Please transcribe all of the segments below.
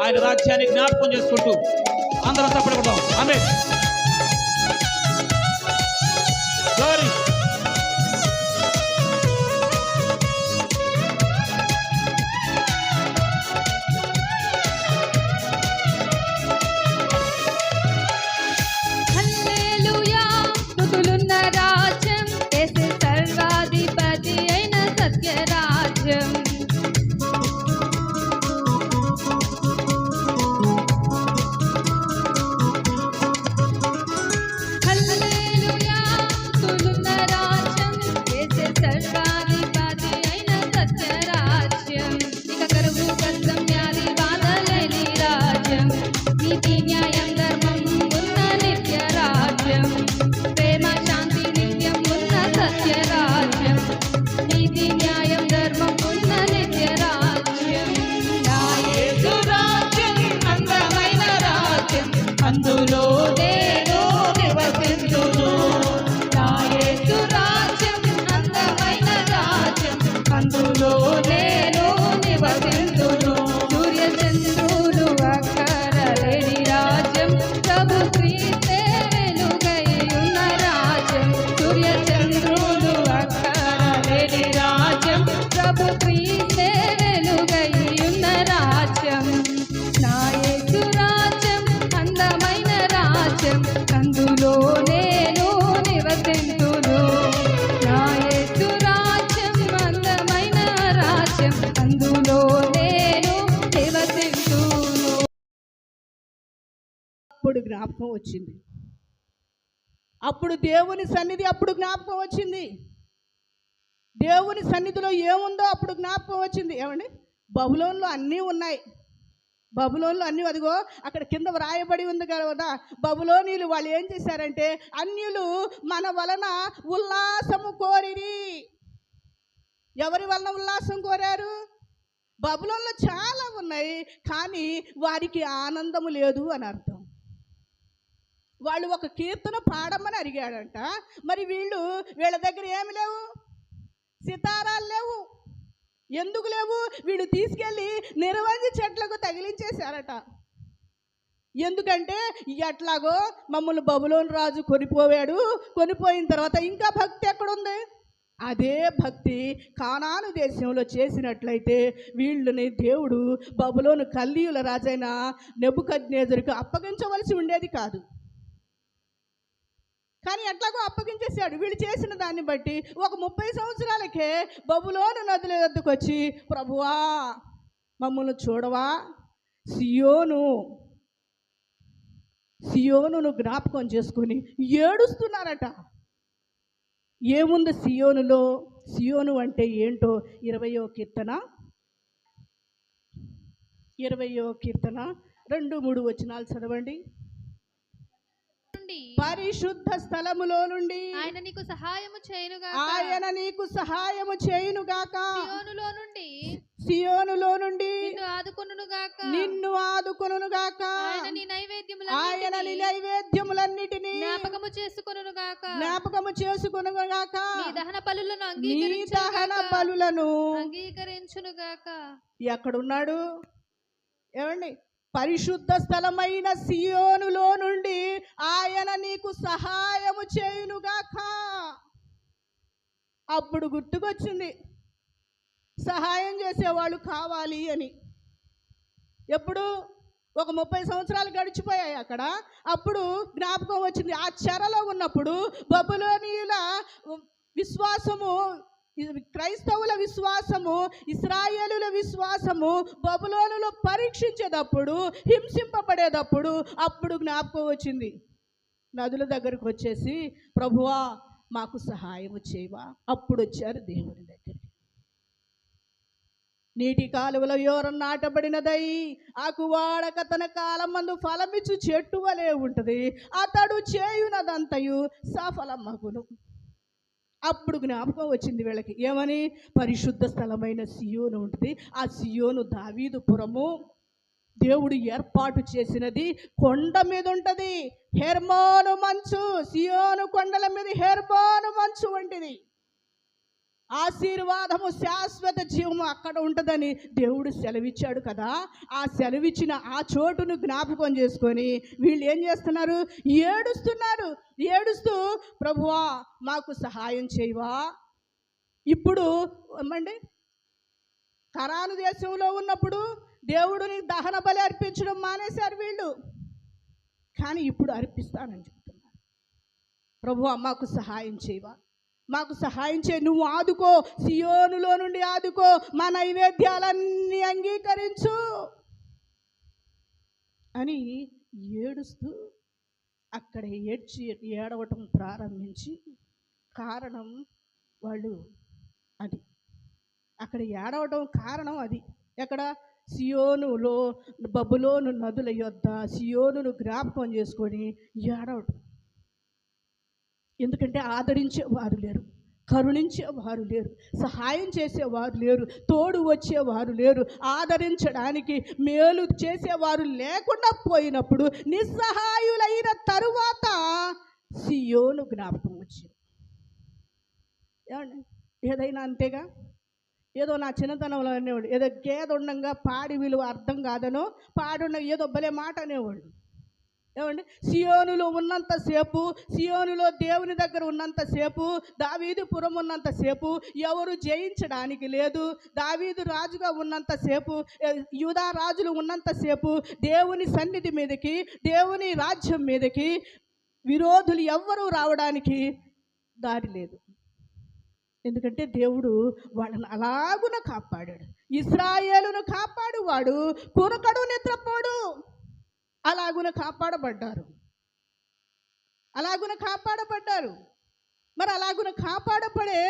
ఆయన రాజ్యాన్ని జ్ఞాపకం చేసుకుంటూ అందరం తప్పడదాం. ఆమేన్. గ్లోరీ. అందులో నేను నివసించును. నా యేసు రాజ్యం అందమైన రాజ్యం, అందులో నేను నివసించును. సూర్య చంద్రులు అక్కరలేని రాజ్యం, ప్రభు క్రీస్తే వెలుగై ఉన్న రాజ్యం. సూర్య చంద్రులు అక్కరలేని రాజ్యం, ప్రభు క్రీస్తే వెలుగై ఉన్న రాజ్యం. నా యేసు రాజ్యం అందమైన రాజ్యం, అందులో నేను నివసించును. నా యేసు రాజ్యం అందమైన రాజ్యం, అందులో నేను నివసించును. అప్పుడు జ్ఞాపకం వచ్చింది. అప్పుడు దేవుని సన్నిధి అప్పుడు జ్ఞాపకం వచ్చింది. దేవుని సన్నిధిలో ఏముందో అప్పుడు జ్ఞాపకం వచ్చింది. ఏమండి, బబులోన్లో అన్నీ ఉన్నాయి. బబులోన్లో అన్నీ, అదిగో అక్కడ కింద వ్రాయబడి ఉంది కదా, బబులోనీలు వాళ్ళు ఏం చేశారంటే, అన్యులు మన వలన ఉల్లాసము కోరిరి. ఎవరి వలన ఉల్లాసం కోరారు? బబులోన్లో చాలా ఉన్నాయి, కానీ వారికి ఆనందము లేదు అని అర్థం. వాళ్ళు ఒక కీర్తన పాడమని అడిగాడంట. మరి వీళ్ళ దగ్గర ఏమి లేవు, సితారాలు లేవు. ఎందుకు లేవు? వీడు తీసుకెళ్ళి నిరవంజి చెట్లకు తగిలించేశారట. ఎందుకంటే ఎట్లాగో మమ్మల్ని బబులోను రాజు కొనిపోయాడు, కొనిపోయిన తర్వాత ఇంకా భక్తి ఎక్కడుంది? అదే భక్తి కానాను దేశంలో చేసినట్లయితే వీళ్ళని దేవుడు బబులోను కల్దీయుల రాజైన నెబుకద్నెజరుకు అప్పగించవలసి ఉండేది కాదు. కానీ ఎట్లాగో అప్పగించేశాడు. వీళ్ళు చేసిన దాన్ని బట్టి ఒక 30 సంవత్సరాలకే బబులోను నదుల వద్దకు వచ్చి, ప్రభువా మమ్మల్ని చూడవా, సియోనును జ్ఞాపకం చేసుకుని ఏడుస్తున్నారట. ఏముంది సియోనులో? సియోను అంటే ఏంటో 20వ కీర్తన 2-3 వచనాలు చదవండి. పరిశుద్ధ స్థలములో నుండి ఆయన నీకు సహాయము చేయునుగాక, సియోనులో నుండి నిన్ను ఆదుకొనుగాక, ఆయన నీ నైవేద్యములన్నిటినీ జ్ఞాపకము చేసుకొనుగాక, నీ దహన బలులను అంగీకరించునుగాక. ఎక్కడున్నాడు? ఏమండి, పరిశుద్ధ స్థలమైన సియోనులో నుండి ఆయన నీకు సహాయము చేయునుగాక. అప్పుడు గుర్తుకొచ్చింది సహాయం చేసేవాళ్ళు కావాలి అని. ఎప్పుడు? ఒక 30 సంవత్సరాలు గడిచిపోయాయి అక్కడ. అప్పుడు జ్ఞాపకం వచ్చింది. ఆ చెరలో ఉన్నప్పుడు బబులోనీయుల విశ్వాసము, క్రైస్తవుల విశ్వాసము, ఇశ్రాయేలుల విశ్వాసము బబులోనులో పరీక్షించేటప్పుడు, హింసింపబడేటప్పుడు అప్పుడు జ్ఞాపకం వచ్చింది. నదుల దగ్గరకు వచ్చేసి, ప్రభువా మాకు సహాయము చేయవా. అప్పుడు వచ్చారు దేవుని దగ్గరికి. నీటి కాలువలో యోరం నాటబడినదై ఆకువాడక తన కాలం మందు ఫలమిచ్చు చెట్టు వలె ఉంటుంది, అతడు చేయునదంతయు సఫలమగును. అప్పుడు జ్ఞాపకం వచ్చింది వీళ్ళకి. ఏమని? పరిశుద్ధ స్థలమైన సియోను ఉంటుంది. ఆ సియోను దావీదు పురము, దేవుడు ఏర్పాటు చేసినది కొండ మీద ఉంటుంది. హెర్మోను మంచు, సియోను కొండల మీద హెర్మోను మంచు వంటిది. ఆశీర్వాదము శాశ్వత జీవము అక్కడ ఉంటుందని దేవుడు సెలవిచ్చాడు కదా. ఆ సెలవిచ్చిన ఆ చోటును జ్ఞాపకం చేసుకొని వీళ్ళు ఏం చేస్తున్నారు? ఏడుస్తూ ప్రభువా మాకు సహాయం చేయవా. ఇప్పుడు ఏమండి, కనాను దేశంలో ఉన్నప్పుడు దేవుడిని దహన బలి అర్పించడం మానేశారు వీళ్ళు, కానీ ఇప్పుడు అర్పిస్తానని చెప్తున్నారు. ప్రభువా మాకు సహాయం చేయవా, మాకు సహాయం చేయి, నువ్వు ఆదుకో, సియోనులో నుండి ఆదుకో, మా నైవేద్యాలన్నీ అంగీకరించు అని ఏడుస్తూ అక్కడ ఏడవటం ప్రారంభించి, కారణం వాళ్ళు అది, అక్కడ ఏడవటం కారణం అది. ఎక్కడ? సియోనులో, బబులోను నదుల యొద్ద సియోనును జ్ఞాపకం చేసుకొని ఏడవటం. ఎందుకంటే ఆదరించేవారు లేరు, కరుణించేవారు లేరు, సహాయం చేసేవారు లేరు, తోడు వచ్చేవారు లేరు, ఆదరించడానికి మేలు చేసేవారు లేకుండా పోయినప్పుడు నిస్సహాయులైన తరువాత సియోను జ్ఞాపకం వచ్చింది. ఏమండి, ఏదైనా అంతేగా. ఏదో నా చిన్నతనంలో అనేవాడు, ఏదో గేదె ఉండంగా పాడి విలువ అర్థం కాదనో, పాడుండ ఏదో భలే మాట అనేవాళ్ళు. ఏమండి, సియోనులో ఉన్నంతసేపు, సియోనులో దేవుని దగ్గర ఉన్నంతసేపు, దావీదుపురం ఉన్నంతసేపు ఎవరు జయించడానికి లేదు. దావీదు రాజుగా ఉన్నంతసేపు, యూదా రాజులు ఉన్నంతసేపు దేవుని సన్నిధి మీదకి, దేవుని రాజ్యం మీదకి విరోధులు ఎవ్వరూ రావడానికి దారి లేదు. ఎందుకంటే దేవుడు వాళ్ళని అలాగున కాపాడాడు. ఇశ్రాయేలును కాపాడువాడు కునకడు నిద్రపోడు. అలాగున కాపాడబడ్డారు. మరి అలాగున కాపాడబడే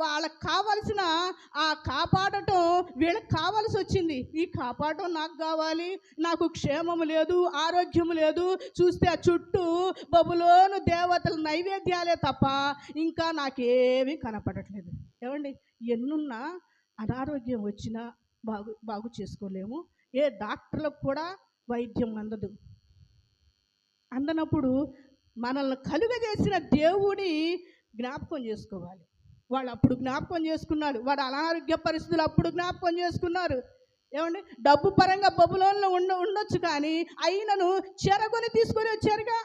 వాళ్ళకి కావాల్సిన ఆ కాపాడటం వీళ్ళకి కావాల్సి వచ్చింది. ఈ కాపాడటం నాకు కావాలి, నాకు క్షేమము లేదు, ఆరోగ్యం లేదు, చూస్తే ఆ చుట్టూ బబులోను దేవతల నైవేద్యాలే తప్ప ఇంకా నాకేమీ కనపడట్లేదు. ఏమండి, ఎన్నున్నా అనారోగ్యం వచ్చినా బాగు చేసుకోలేము. ఏ డాక్టర్లకు కూడా వైద్యం అందనప్పుడు మనల్ని కలుగజేసిన దేవుడి జ్ఞాపకం చేసుకోవాలి. వాళ్ళు అప్పుడు జ్ఞాపకం చేసుకున్నారు, వాడు అనారోగ్య పరిస్థితులు అప్పుడు జ్ఞాపకం చేసుకున్నారు. ఏమండి, డబ్బు పరంగా బబులోన్లో ఉండొచ్చు, కానీ అయినను చెరగొని తీసుకొని వచ్చారుగా.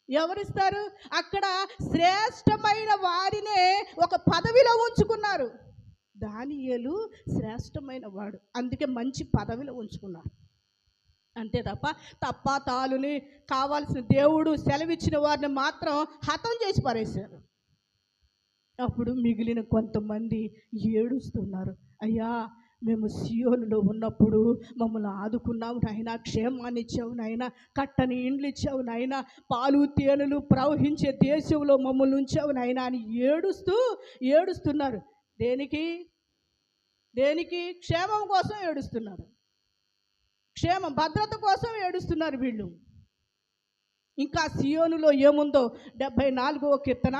ఎవరిస్తారు? అక్కడ శ్రేష్టమైన వారినే ఒక పదవిలో ఉంచుకున్నారు. దానియేలు శ్రేష్టమైన వాడు, అందుకే మంచి పదవిలో ఉంచుకున్నారు. అంతే తప్ప తాలుని కావాల్సిన దేవుడు సెలవిచ్చిన వారిని మాత్రం హతం చేసి పారేశారు. అప్పుడు మిగిలిన కొంతమంది ఏడుస్తున్నారు, అయ్యా మేము సియోనులో ఉన్నప్పుడు మమ్మల్ని ఆదుకున్నావు నాయనా, క్షేమాన్ని ఇచ్చావు నాయనా, కట్టని ఇండ్లు ఇచ్చావు నాయనా, పాలు తేనెలు ప్రవహించే దేశంలో మమ్మల్ని ఉంచావు నాయనా అని ఏడుస్తున్నారు. దేనికి? క్షేమం కోసం ఏడుస్తున్నారు, క్షేమం భద్రత కోసం ఏడుస్తున్నారు వీళ్ళు. ఇంకా సియోనులో ఏముందో 74వ కీర్తన.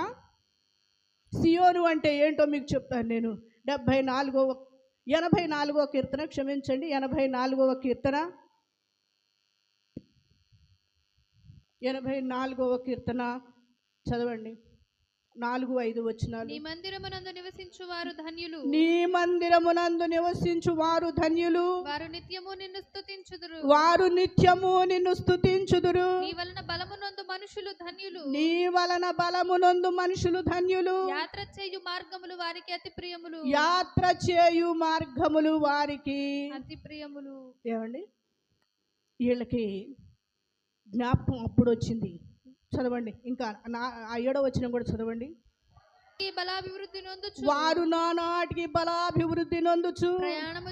సియోను అంటే ఏంటో మీకు చెప్తాను నేను. 84వ కీర్తన, క్షమించండి, 84వ కీర్తన, 84వ కీర్తన చదవండి. 4-5 వచనాలు. నీ మందిరమునందు నివసించువారు ధన్యులు, నీ మందిరమునందు నివసించువారు ధన్యులు, వారు నిత్యము నిన్ను స్తుతించుదురు, వారు నిత్యము నిన్ను స్తుతించుదురు. నీ వలన బలమునందు మనుషులు ధన్యులు, నీ వలన బలమునందు మనుషులు ధన్యులు. యాత్ర చేయు మార్గములు వారికి అతి ప్రియములు, యాత్ర చేయు మార్గములు వారికి అతి ప్రియములు. ఏమండి, వీళ్ళకి జ్ఞాపకం అప్పుడు వచ్చింది. చదవండి, ఇంకా 7వ వచనం కూడా చదవండి. బలాభివృద్ధి నొందుచు, వారు నానాటికి బలాభివృద్ధి నొందుచు ప్రయాణము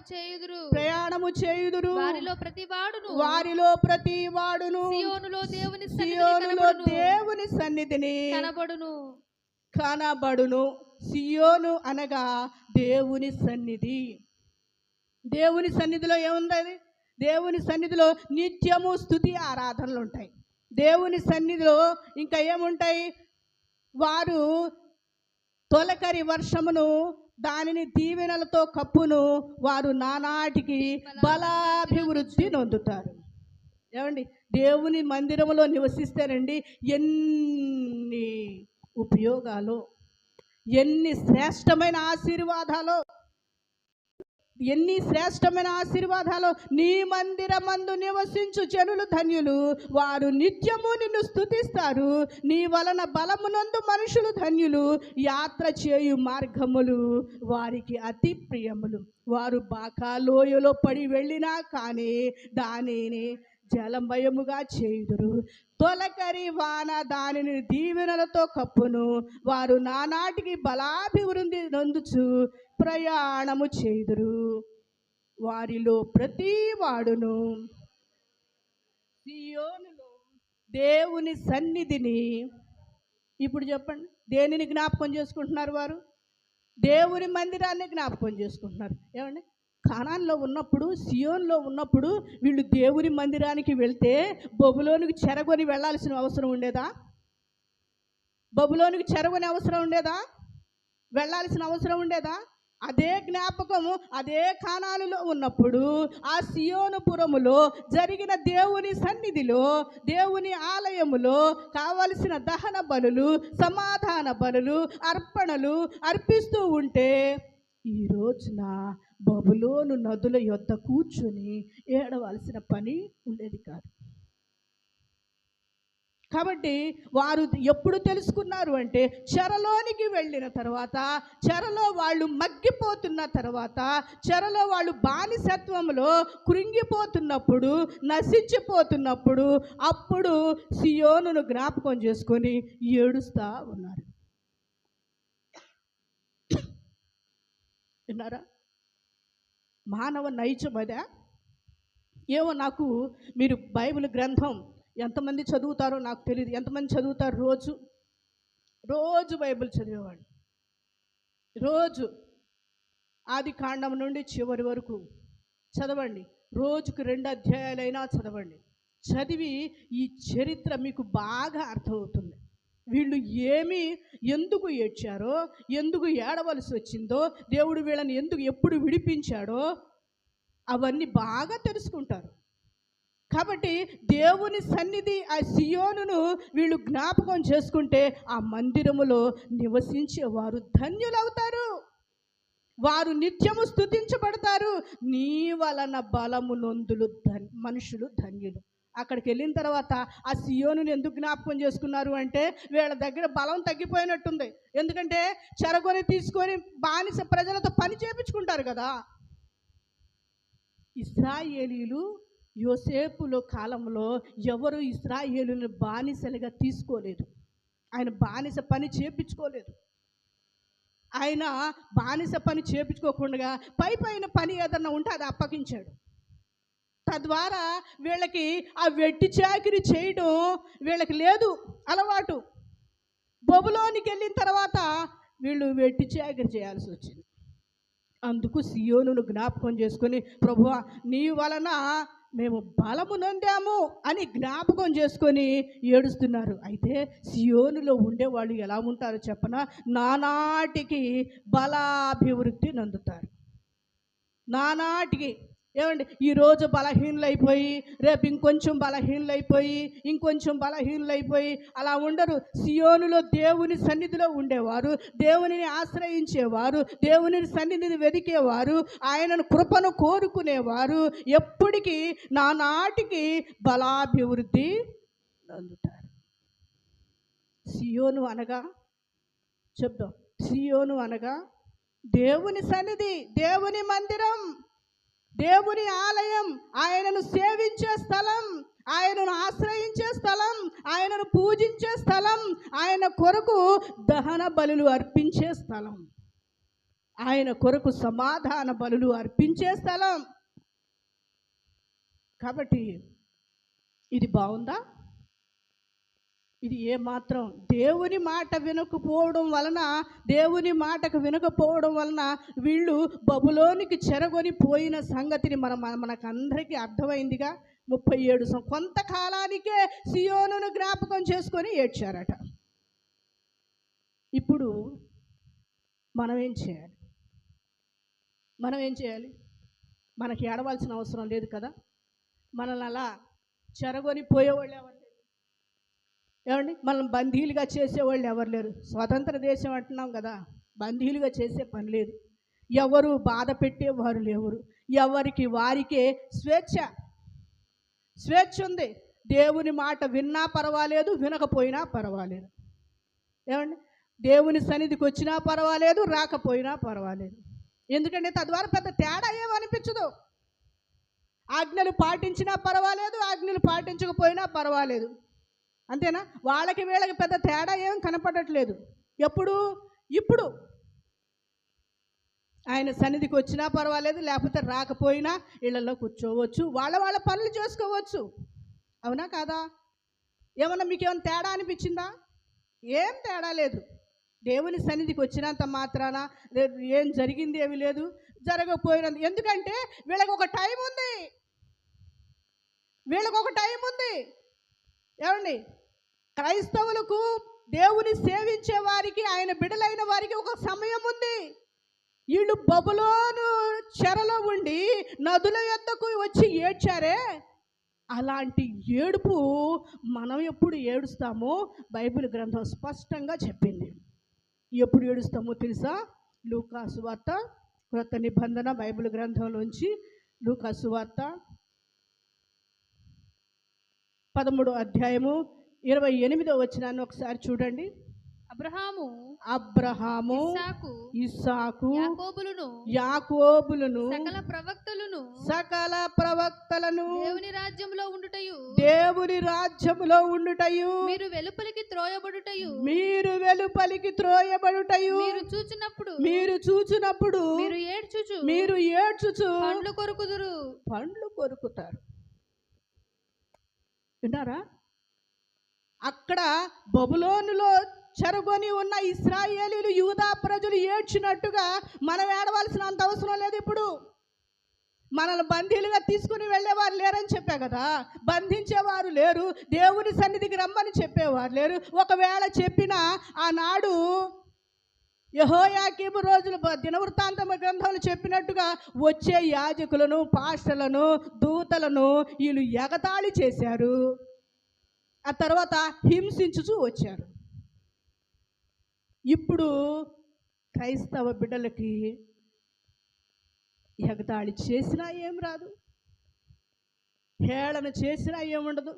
చేయుదురు. వారిలో ప్రతి వాడును సియోనులో దేవుని సన్నిధిని కనబడును. సియోను అనగా దేవుని సన్నిధి. దేవుని సన్నిధిలో ఏముంది? దేవుని సన్నిధిలో నిత్యము స్తుతి ఆరాధనలు ఉంటాయి. దేవుని సన్నిధిలో ఇంకా ఏముంటాయి? వారు తొలకరి వర్షమును దానిని దీవెనలతో కప్పును, వారు నానాటికి బలాభివృద్ధి నొందుతారు. ఏమండి, దేవుని మందిరంలో నివసిస్తేనండి ఎన్ని ఉపయోగాలు, ఎన్ని శ్రేష్టమైన ఆశీర్వాదాలు, ఎన్ని శ్రేష్టమైన ఆశీర్వాదాలు. నీ మందిరమందు నివసించు జనులు ధన్యులు, వారు నిత్యము నిన్ను స్తుతిస్తారు. నీ వలన బలమునందు మనుషులు ధన్యులు, యాత్ర చేయు మార్గములు వారికి అతి ప్రియములు. వారు బాకాలోయలో పడి వెళ్ళినా కానీ దానిని జలమయముగా చేయుదురు. తొలకరి వాన దానిని దీవెనలతో కప్పును. వారు నానాటికి బలాభివృద్ధి నొందుచు ప్రయాణము చేయుదురు. వారిలో ప్రతి వాడును సియోనులో దేవుని సన్నిధిని, ఇప్పుడు చెప్పండి, దేనిని జ్ఞాపకం చేసుకుంటున్నారు? వారు దేవుని మందిరాన్ని జ్ఞాపకం చేసుకుంటున్నారు. ఏమండి, కానాన్లో ఉన్నప్పుడు, సియోన్లో ఉన్నప్పుడు వీళ్ళు దేవుని మందిరానికి వెళ్తే బబులోనికి చెరగొని వెళ్ళాల్సిన అవసరం ఉండేదా? బబులోనికి చెరగొని అవసరం ఉండేదా? వెళ్ళాల్సిన అవసరం ఉండేదా? అదే జ్ఞాపకము అదే కానానులో ఉన్నప్పుడు ఆ సియోనుపురములో జరిగిన దేవుని సన్నిధిలో, దేవుని ఆలయములో కావలసిన దహన బలులు, సమాధాన బలులు, అర్పణలు అర్పిస్తూ ఉంటే ఈ రోజున బబులోను నదుల యొద్ద కూర్చొని ఏడవలసిన పని ఉండేది కాదు. కాబట్టి వారు ఎప్పుడు తెలుసుకున్నారు అంటే, చెరలోనికి వెళ్ళిన తర్వాత, చెరలో వాళ్ళు మగ్గిపోతున్న తర్వాత, చెరలో వాళ్ళు బానిసత్వంలో కృంగిపోతున్నప్పుడు, నశించిపోతున్నప్పుడు, అప్పుడు సియోనును జ్ఞాపకం చేసుకొని ఏడుస్తూ ఉన్నారు. విన్నారా? మానవ నైజం అదా? ఏమో, నాకు మీరు బైబిల్ గ్రంథం ఎంతమంది చదువుతారో నాకు తెలియదు. ఎంతమంది చదువుతారు? రోజు బైబిల్ చదివేవాడు. రోజు ఆది కాండం నుండి చివరి వరకు చదవండి. రోజుకు 2 అధ్యాయాలైనా చదవండి. చదివి ఈ చరిత్ర మీకు బాగా అర్థమవుతుంది. వీళ్ళు ఎందుకు ఏడ్చారో, ఎందుకు ఏడవలసి వచ్చిందో, దేవుడు వీళ్ళని ఎప్పుడు విడిపించాడో అవన్నీ బాగా తెలుసుకుంటారు. కాబట్టి దేవుని సన్నిధి, ఆ సియోనును వీళ్ళు జ్ఞాపకం చేసుకుంటే ఆ మందిరములో నివసించేవారు ధన్యులవుతారు. వారు నిత్యము స్తుతించబడతారు. నీ వలన బలము నొందులు మనుషులు ధన్యులు. అక్కడికి వెళ్ళిన తర్వాత ఆ సియోనుని ఎందుకు జ్ఞాపకం చేసుకున్నారు అంటే, వీళ్ళ దగ్గర బలం తగ్గిపోయినట్టుంది. ఎందుకంటే చెరగొని తీసుకొని బానిస ప్రజలతో పని చేయించుకుంటారు కదా. ఇశ్రాయేలీలు యోసేపులో కాలంలో ఎవరు ఇశ్రాయేలుని బానిసలుగా తీసుకోలేదు. ఆయన బానిస పని చేయించుకోలేదు. ఆయన బానిస పని చేయించుకోకుండా పైన పని ఏదన్నా ఉంటే అది అప్పగించాడు. తద్వారా వీళ్ళకి ఆ వెట్టి చాకిరి చేయడం వీళ్ళకి లేదు అలవాటు. బబులోనికి వెళ్ళిన తర్వాత వీళ్ళు వెట్టి చాకిరి చేయాల్సి వచ్చింది. అందుకు సియోనును జ్ఞాపకం చేసుకొని, ప్రభువా నీ వలన మేము బలము నొందాము అని జ్ఞాపకం చేసుకొని ఏడుస్తున్నారు. అయితే సియోనులో ఉండేవాళ్ళు ఎలా ఉంటారో చెప్పనా? నానాటికి బలాభివృద్ధి నొందుతారు. నానాటికి. ఏమండి, ఈరోజు బలహీనులైపోయి రేపు ఇంకొంచెం బలహీనులైపోయి అలా ఉండరు. సియోనులో దేవుని సన్నిధిలో ఉండేవారు, దేవునిని ఆశ్రయించేవారు, దేవుని సన్నిధిని వెదికేవారు, ఆయనను కృపను కోరుకునేవారు ఎప్పటికీ నానాటికి బలాభివృద్ధి పొందుతారు. సియోను అనగా చెప్దాం, సియోను అనగా దేవుని సన్నిధి, దేవుని మందిరం, దేవుని ఆలయం, ఆయనను సేవించే స్థలం, ఆయనను ఆశ్రయించే స్థలం, ఆయనను పూజించే స్థలం, ఆయన కొరకు దహన బలులు అర్పించే స్థలం, ఆయన కొరకు సమాధాన బలులు అర్పించే స్థలం. కాబట్టి ఇది బాగుందా? ఇది ఏమాత్రం దేవుని మాట వినకపోవడం వలన వీళ్ళు బబులోనికి చెరగొని పోయిన సంగతిని మనకందరికీ అర్థమైందిగా. 37 కొంతకాలానికే సియోనును జ్ఞాపకం చేసుకొని ఏడ్చారట. ఇప్పుడు మనం ఏం చేయాలి? మనకి ఏడవలసిన అవసరం లేదు కదా. మనల్ని అలా చెరగొని పోయేవాళ్ళు ఎవరు? ఏమండి మనం బందీలుగా చేసేవాళ్ళు ఎవరు లేరు. స్వతంత్ర దేశం అంటున్నాం కదా, బందీలుగా చేసే పని లేదు. ఎవరు బాధ పెట్టేవారు లేవరు. ఎవరికి వారికే స్వేచ్ఛ స్వేచ్ఛ ఉంది. దేవుని మాట విన్నా పర్వాలేదు, వినకపోయినా పర్వాలేదు. ఏమండి దేవుని సన్నిధికి వచ్చినా పర్వాలేదు, రాకపోయినా పర్వాలేదు. ఎందుకంటే తద్వారా పెద్ద తేడా ఏమనిపించదు. ఆజ్ఞలు పాటించినా పర్వాలేదు, ఆజ్ఞలు పాటించకపోయినా పర్వాలేదు. అంతేనా? వాళ్ళకి వీళ్ళకి పెద్ద తేడా ఏం కనపడట్లేదు. ఇప్పుడు ఆయన సన్నిధికి వచ్చినా పర్వాలేదు, లేకపోతే రాకపోయినా ఇళ్లలో కూర్చోవచ్చు, వాళ్ళ పనులు చేసుకోవచ్చు. అవునా కాదా? ఏమన్నా మీకేమైనా తేడా అనిపించిందా? ఏం తేడా లేదు. దేవుని సన్నిధికి వచ్చినంత మాత్రాన ఏం జరిగింది ఏమీ లేదు, జరగకపోయినంత. ఎందుకంటే వీళ్ళకి ఒక టైం ఉంది. ఏమండి క్రైస్తవులకు, దేవుని సేవించే వారికి, ఆయన బిడ్డలైన వారికి ఒక సమయం ఉంది. వీళ్ళు బబులోను చెరలో ఉండి నదుల యొద్దకు వచ్చి ఏడ్చారే, అలాంటి ఏడుపు మనం ఎప్పుడు ఏడుస్తామో బైబిల్ గ్రంథం స్పష్టంగా చెప్పింది. ఎప్పుడు ఏడుస్తామో తెలుసా? లూకా సువార్త, క్రొత్త నిబంధన బైబిల్ గ్రంథంలోంచి లూకా సువార్త 13వ అధ్యాయము 28వ వచనాన్ని ఒకసారి చూడండి. అబ్రహాము ఇస్సాకు యాకోబులను సకల ప్రవక్తలను దేవుని రాజ్యములో ఉండుటయు మీరు వెలుపలికి త్రోయబడుటయు మీరు చూచినప్పుడు మీరు ఏడ్చుచు పండ్లు కొరుకుతారు. విన్నారా? అక్కడ బబులోనులో చెరగొని ఉన్న ఇశ్రాయేలీలు, యూదా ప్రజలు ఏడ్చినట్టుగా మనం ఏడవలసినంత అవసరం లేదు. ఇప్పుడు మనల్ని బందీలుగా తీసుకుని వెళ్ళేవారు లేరని చెప్పా కదా, బంధించేవారు లేరు, దేవుని సన్నిధికి రమ్మని చెప్పేవారు లేరు. ఒకవేళ చెప్పినా ఆనాడు యెహోయాకీము రోజులు దినవృత్తాంతమ గ్రంథంలో చెప్పినట్టుగా వచ్చే యాజకులను, పాస్టర్లను, దూతలను వీళ్ళు ఎగతాళి చేశారు. ఆ తర్వాత హింసించుచూ వచ్చారు. ఇప్పుడు క్రైస్తవ బిడ్డలకి ఎగతాళి చేసినా ఏం రాదు, హేళన చేసినా ఏముండదు,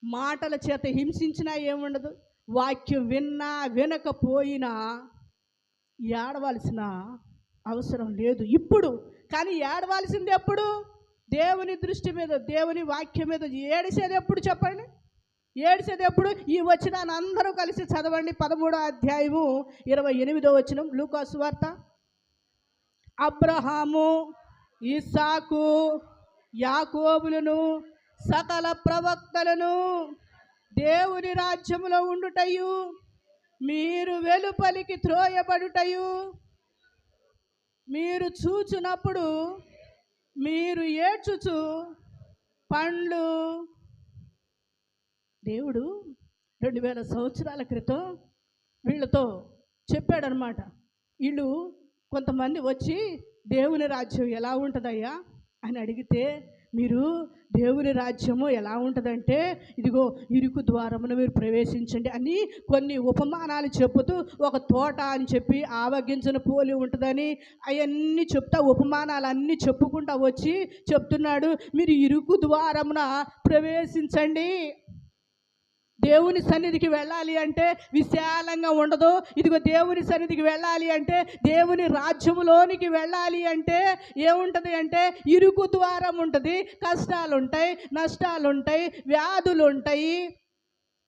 మాటల చేత హింసించినా ఏముండదు, వాక్యం విన్నా వినకపోయినా ఏడవలసిన అవసరం లేదు ఇప్పుడు. కానీ ఏడవలసింది ఎప్పుడు? దేవుని దృష్టి మీద, దేవుని వాక్యం మీద. ఏడిసేది ఎప్పుడు చెప్పండి? ఏడిసేది ఎప్పుడు? ఈ వచనాన్ని అందరూ కలిసి చదవండి. 13వ అధ్యాయము 28వ వచనం లూకా సువార్త. అబ్రహాము ఇస్సాకు యాకోబులను సకల ప్రవక్తలను దేవుని రాజ్యములో ఉండుటయు మీరు వెలుపలికి త్రోయబడుటయు మీరు చూచునప్పుడు మీరు ఏడ్చుచు పండ్లు. దేవుడు 2000 సంవత్సరాల క్రితం వీళ్ళతో చెప్పాడనమాట. వీళ్ళు కొంతమంది వచ్చి దేవుని రాజ్యం ఎలా ఉంటుందయ్యా అని అడిగితే, మీరు దేవుని రాజ్యము ఎలా ఉంటుందంటే ఇదిగో ఇరుకు ద్వారమును మీరు ప్రవేశించండి అని కొన్ని ఉపమానాలు చెబుతూ, ఒక తోట అని చెప్పి ఆవగింజను పోలి ఉంటుందని అవన్నీ చెప్తా, ఉపమానాలు అన్నీ చెప్పుకుంటా వచ్చి చెప్తున్నాడు, మీరు ఇరుకు ద్వారమున ప్రవేశించండి. దేవుని సన్నిధికి వెళ్ళాలి అంటే విశాలంగా ఉండదు. ఇదిగో దేవుని సన్నిధికి వెళ్ళాలి అంటే, దేవుని రాజ్యములోనికి వెళ్ళాలి అంటే ఏముంటుంది అంటే ఇరుకు ద్వారం ఉంటుంది. కష్టాలు ఉంటాయి, నష్టాలు ఉంటాయి, వ్యాధులు ఉంటాయి,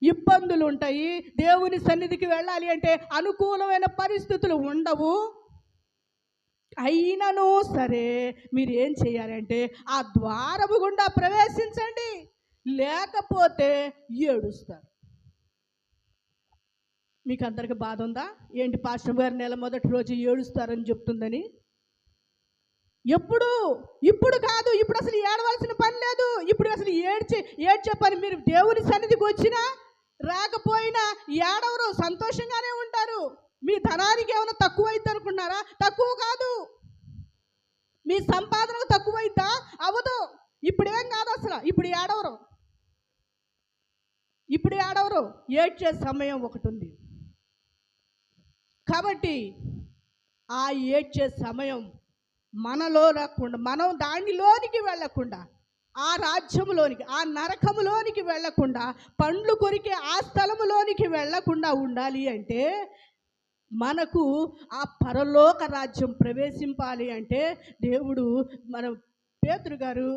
ఇబ్బందులు ఉంటాయి. దేవుని సన్నిధికి వెళ్ళాలి అంటే అనుకూలమైన పరిస్థితులు ఉండవు. అయినను సరే మీరు ఏం చేయాలంటే ఆ ద్వారము గుండా ప్రవేశించండి, లేకపోతే ఏడుస్తారు. మీకు అందరికి బాధ ఉందా ఏంటి? పాస్టర్ గారు నెల మొదటి రోజు ఏడుస్తారని చెప్తుందని. ఇప్పుడు కాదు, ఇప్పుడు అసలు ఏడవలసిన పని లేదు. ఇప్పుడు అసలు ఏడ్చే పని. మీరు దేవుని సన్నిధికి వచ్చినా రాకపోయినా ఏడవరు, సంతోషంగానే ఉంటారు. మీ ధనానికి ఏమైనా తక్కువ అయింది అనుకున్నారా? తక్కువ కాదు. మీ సంపాదనకు తక్కువ అయిద్దా? అవ్వదు. ఇప్పుడేం కాదు అసలు. ఇప్పుడు ఏడవరు. ఇప్పుడు ఏడవరు, ఏడ్చే సమయం ఒకటి ఉంది. కాబట్టి ఆ ఏడ్చే సమయం మనలో రాకుండా, మనం దానిలోనికి వెళ్ళకుండా, ఆ రాజ్యములోనికి, ఆ నరకములోనికి వెళ్ళకుండా, పండ్లు కొరికే ఆ స్థలములోనికి వెళ్ళకుండా ఉండాలి అంటే, మనకు ఆ పరలోక రాజ్యం ప్రవేశింపాలి అంటే దేవుడు మన పేతురు గారు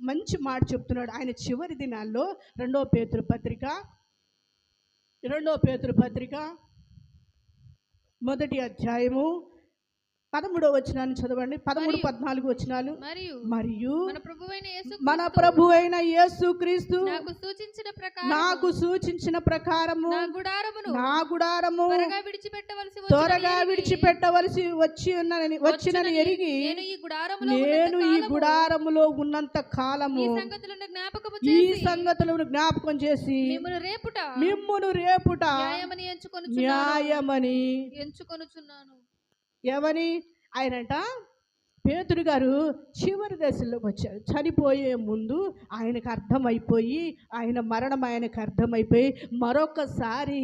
మంచి మాట చెప్తున్నాడు. ఆయన చివరి దినాల్లో రెండో పేతురు పత్రిక మొదటి అధ్యాయము 13వ వచనాన్ని చదవండి. 13, 14 వచనాలు. మరియు మన ప్రభు అయిన యేసుక్రీస్తు నాకు సూచించిన ప్రకారము నా గుడారము త్వరగా విడిచిపెట్టవలసి వచ్చినని ఎరిగి నేను ఈ గుడారములో ఉన్నంత కాలము ఈ సంగతులను జ్ఞాపకం చేసి మిమ్మును రేపుట న్యాయమని ఎంచుకొనుచున్నాను. ఏమని? ఆయనంట పేతురు గారు చివరి దశలోకి వచ్చారు. చనిపోయే ముందు ఆయనకు అర్థమైపోయి, ఆయన మరణం ఆయనకు అర్థమైపోయి, మరొకసారి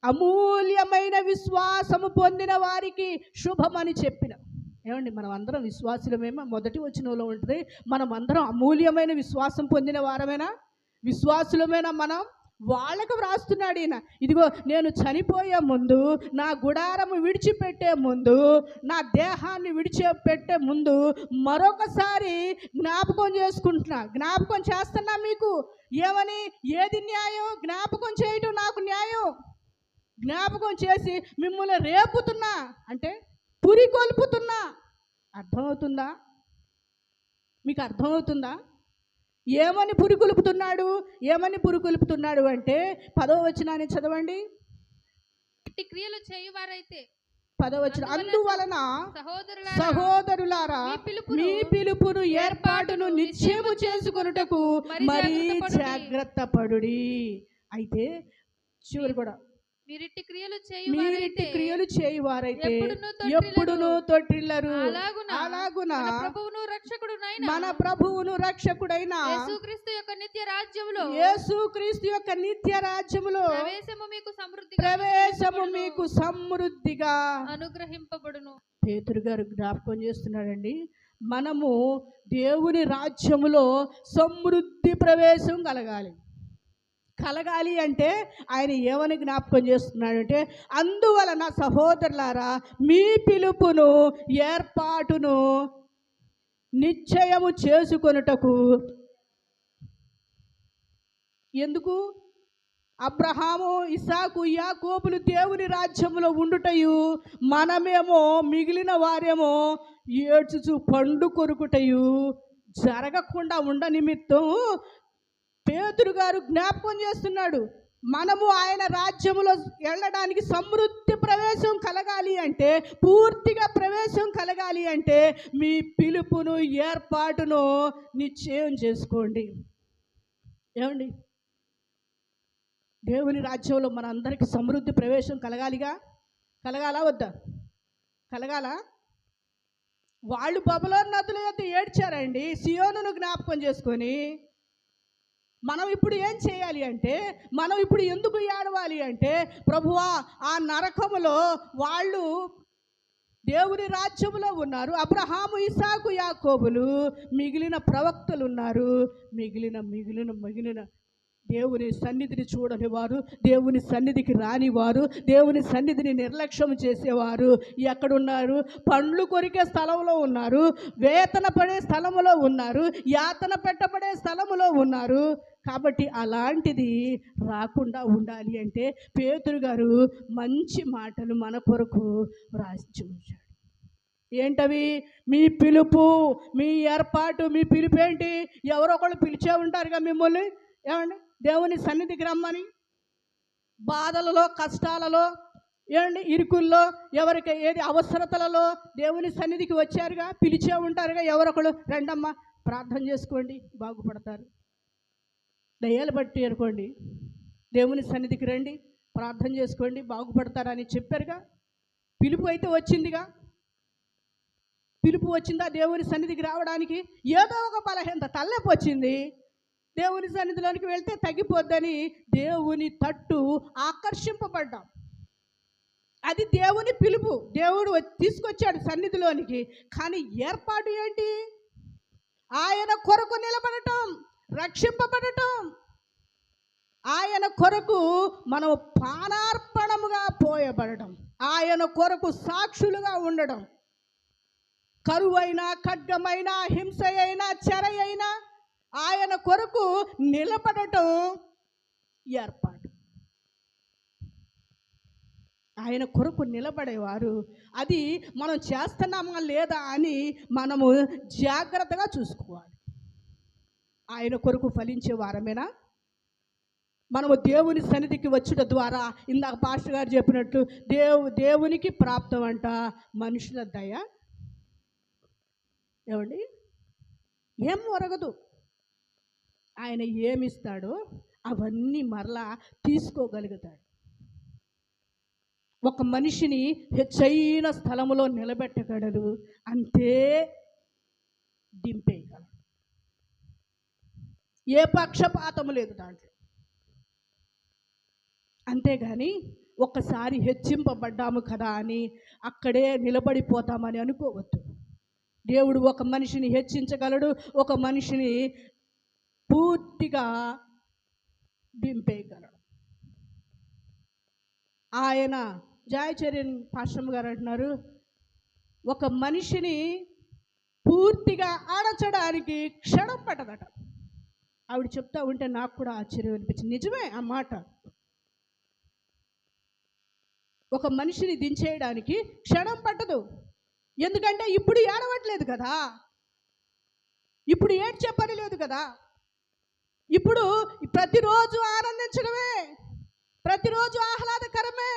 అమూల్యమైన విశ్వాసము పొందిన వారికి శుభమని చెప్పిన. ఏమండి, మనం అందరం విశ్వాసులమేమో మొదటి వచనంలో ఉంటుంది. మనం అందరం అమూల్యమైన విశ్వాసం పొందిన వారమేనా? విశ్వాసులమేనా మనం? వాళ్ళకు వ్రాస్తున్నాడు ఈయన. ఇదిగో, నేను చనిపోయే ముందు, నా గుడారము విడిచిపెట్టే ముందు, నా దేహాన్ని విడిచిపెట్టే ముందు మరొకసారి జ్ఞాపకం చేస్తున్నా మీకు. ఏమని? ఏది న్యాయం? జ్ఞాపకం చేయటం నాకు న్యాయం. జ్ఞాపకం చేసి మిమ్మల్ని రేపుతున్నా అంటే పురికొల్పుతున్నా. అర్థమవుతుందా? మీకు అర్థమవుతుందా? ఏమని పురికొల్పుతున్నాడు అంటే 10వ వచనాన్ని చదవండి. క్రియలు చేయువారైతే 10వ వచనం, అందువలన సహోదరులారా మీ పిలుపును ఏర్పాటును నిశ్చయము చేసుకొనుటకు మరీ జాగ్రత్త పడుడి. అయితే చివరి కూడా మీరిట్టి క్రియలు చేయువారైతే ఎప్పుడును తొట్టిల్లరు. అలాగున మన ప్రభువును రక్షకుడైన యేసుక్రీస్తు యొక్క నిత్య రాజ్యములో ప్రవేశము మీకు సమృద్ధిగా అనుగ్రహింపబడును. పేతురు గారు జ్ఞాపకం చేస్తున్నాడండి, మనము దేవుని రాజ్యములో సమృద్ధి ప్రవేశం కలగాలి అంటే ఆయన ఏమని జ్ఞాపకం చేస్తున్నాడంటే, అందువలన సహోదరులారా మీ పిలుపును ఏర్పాటును నిశ్చయము చేసుకొనుటకు. ఎందుకు? అబ్రహాము, ఇస్సాకు, యాకోబులు దేవుని రాజ్యములో ఉండుటయు, మనమేమో మిగిలిన వారేమో ఏడ్చుచు పండు కొరుకుటయు జరగకుండా ఉండ నిమిత్తం పేతురు గారు జ్ఞాపకం చేస్తున్నాడు. మనము ఆయన రాజ్యములో వెళ్ళడానికి సమృద్ధి ప్రవేశం కలగాలి అంటే, పూర్తిగా ప్రవేశం కలగాలి అంటే మీ పిలుపును ఏర్పాటును నిశ్చయం చేసుకోండి. ఏమండి, దేవుని రాజ్యంలో మన అందరికీ సమృద్ధి ప్రవేశం కలగాలా వద్దా? కలగాలా? వాళ్ళు బబులోను నదుల యొద్ద ఏడ్చారండి, సియోనును జ్ఞాపకం చేసుకొని. మనం ఇప్పుడు ఏం చేయాలి అంటే, మనం ఇప్పుడు ఎందుకు ఏడవాలి అంటే, ప్రభువా ఆ నరకములో వాళ్ళు దేవుని రాజ్యములో ఉన్నారు, అబ్రహాము, ఇస్సాకు, యాకోబులు, మిగిలిన ప్రవక్తలు ఉన్నారు, మిగిలిన దేవుని సన్నిధిని చూడని వారు, దేవుని సన్నిధికి రానివారు, దేవుని సన్నిధిని నిర్లక్ష్యం చేసేవారు ఎక్కడున్నారు? పండ్లు కొరికే స్థలంలో ఉన్నారు, వేతన పడే స్థలములో ఉన్నారు, యాతన పెట్టబడే స్థలములో ఉన్నారు. కాబట్టి అలాంటిది రాకుండా ఉండాలి అంటే పేతురు గారు మంచి మాటలు మన కొరకు రాసి చూపించాడు. ఏంటవి? మీ పిలుపు, మీ ఏర్పాటు. మీ పిలుపు ఏంటి? ఎవరో ఒకళ్ళు పిలిచే ఉంటారుగా మిమ్మల్ని, ఏమండి, దేవుని సన్నిధికి రమ్మని. బాధలలో, కష్టాలలో, ఏమండి, ఇరుకుల్లో, ఎవరికి ఏది అవసరతలలో దేవుని సన్నిధికి వచ్చారుగా, పిలిచే ఉంటారుగా ఎవరొకళ్ళు, రండమ్మా ప్రార్థన చేసుకోండి బాగుపడతారు. దయ్యాలు బట్టి అనుకోండి, దేవుని సన్నిధికి రండి ప్రార్థన చేసుకోండి బాగుపడతారని చెప్పారుగా. పిలుపు అయితే వచ్చిందిగా. పిలుపు వచ్చిందా దేవుని సన్నిధికి రావడానికి? ఏదో ఒక బలహీనత, తలనొప్పి వచ్చింది, దేవుని సన్నిధిలోనికి వెళ్తే తగ్గిపోద్దని దేవుని తట్టు ఆకర్షింపబడ్డాం. అది దేవుని పిలుపు. దేవుడు తీసుకొచ్చాడు సన్నిధిలోనికి. కానీ ఏర్పాటు ఏంటి? ఆయన కొరకు నిలబడటం, రక్షింపబడటం, ఆయన కొరకు మనం పానార్పణముగా పోయబడటం, ఆయన కొరకు సాక్షులుగా ఉండడం. కరువైనా, ఖడ్గమైన, హింస అయినా, చెర అయినా ఆయన కొరకు నిలబడటం ఏర్పాటు. ఆయన కొరకు నిలబడేవారు. అది మనం చేస్తున్నామా లేదా అని మనము జాగ్రత్తగా చూసుకోవాలి. ఆయన కొరకు ఫలించే వారమేనా? మనము దేవుని సన్నిధికి వచ్చుట ద్వారా ఇందాక పాస్టర్ గారు చెప్పినట్లు దేవునికి ప్రాప్తం అంట మనుషుల దయ. ఏమండి? ఏం ఒరగదు. ఆయన ఏమిస్తాడో అవన్నీ మరలా తీసుకోగలుగుతాడు. ఒక మనిషిని హెచ్చైన స్థలములో నిలబెట్టగలడు, అంతే దింపేయగలడు. ఏ పక్షపాతము లేదు దాంట్లో. అంతేగాని ఒక్కసారి హెచ్చింపబడ్డాము కదా అని అక్కడే నిలబడిపోతామని అనుకోవద్దు. దేవుడు ఒక మనిషిని హెచ్చించగలడు, ఒక మనిషిని పూర్తిగా దింపేయగలడు. ఆయన జయచరణ్ పాశ్రమ గారు అంటున్నారు, ఒక మనిషిని పూర్తిగా అణచడానికి క్షణం పట్టదట. ఆవిడ చెప్తా ఉంటే నాకు కూడా ఆశ్చర్యం అనిపించింది. నిజమే ఆ మాట. ఒక మనిషిని దించేయడానికి క్షణం పట్టదు. ఎందుకంటే ఇప్పుడు ఏడవట్లేదు కదా, ఇప్పుడు ఏడ్చే పని లేదు కదా, ఇప్పుడు ప్రతిరోజు ఆనందించడమే, ప్రతిరోజు ఆహ్లాదకరమే.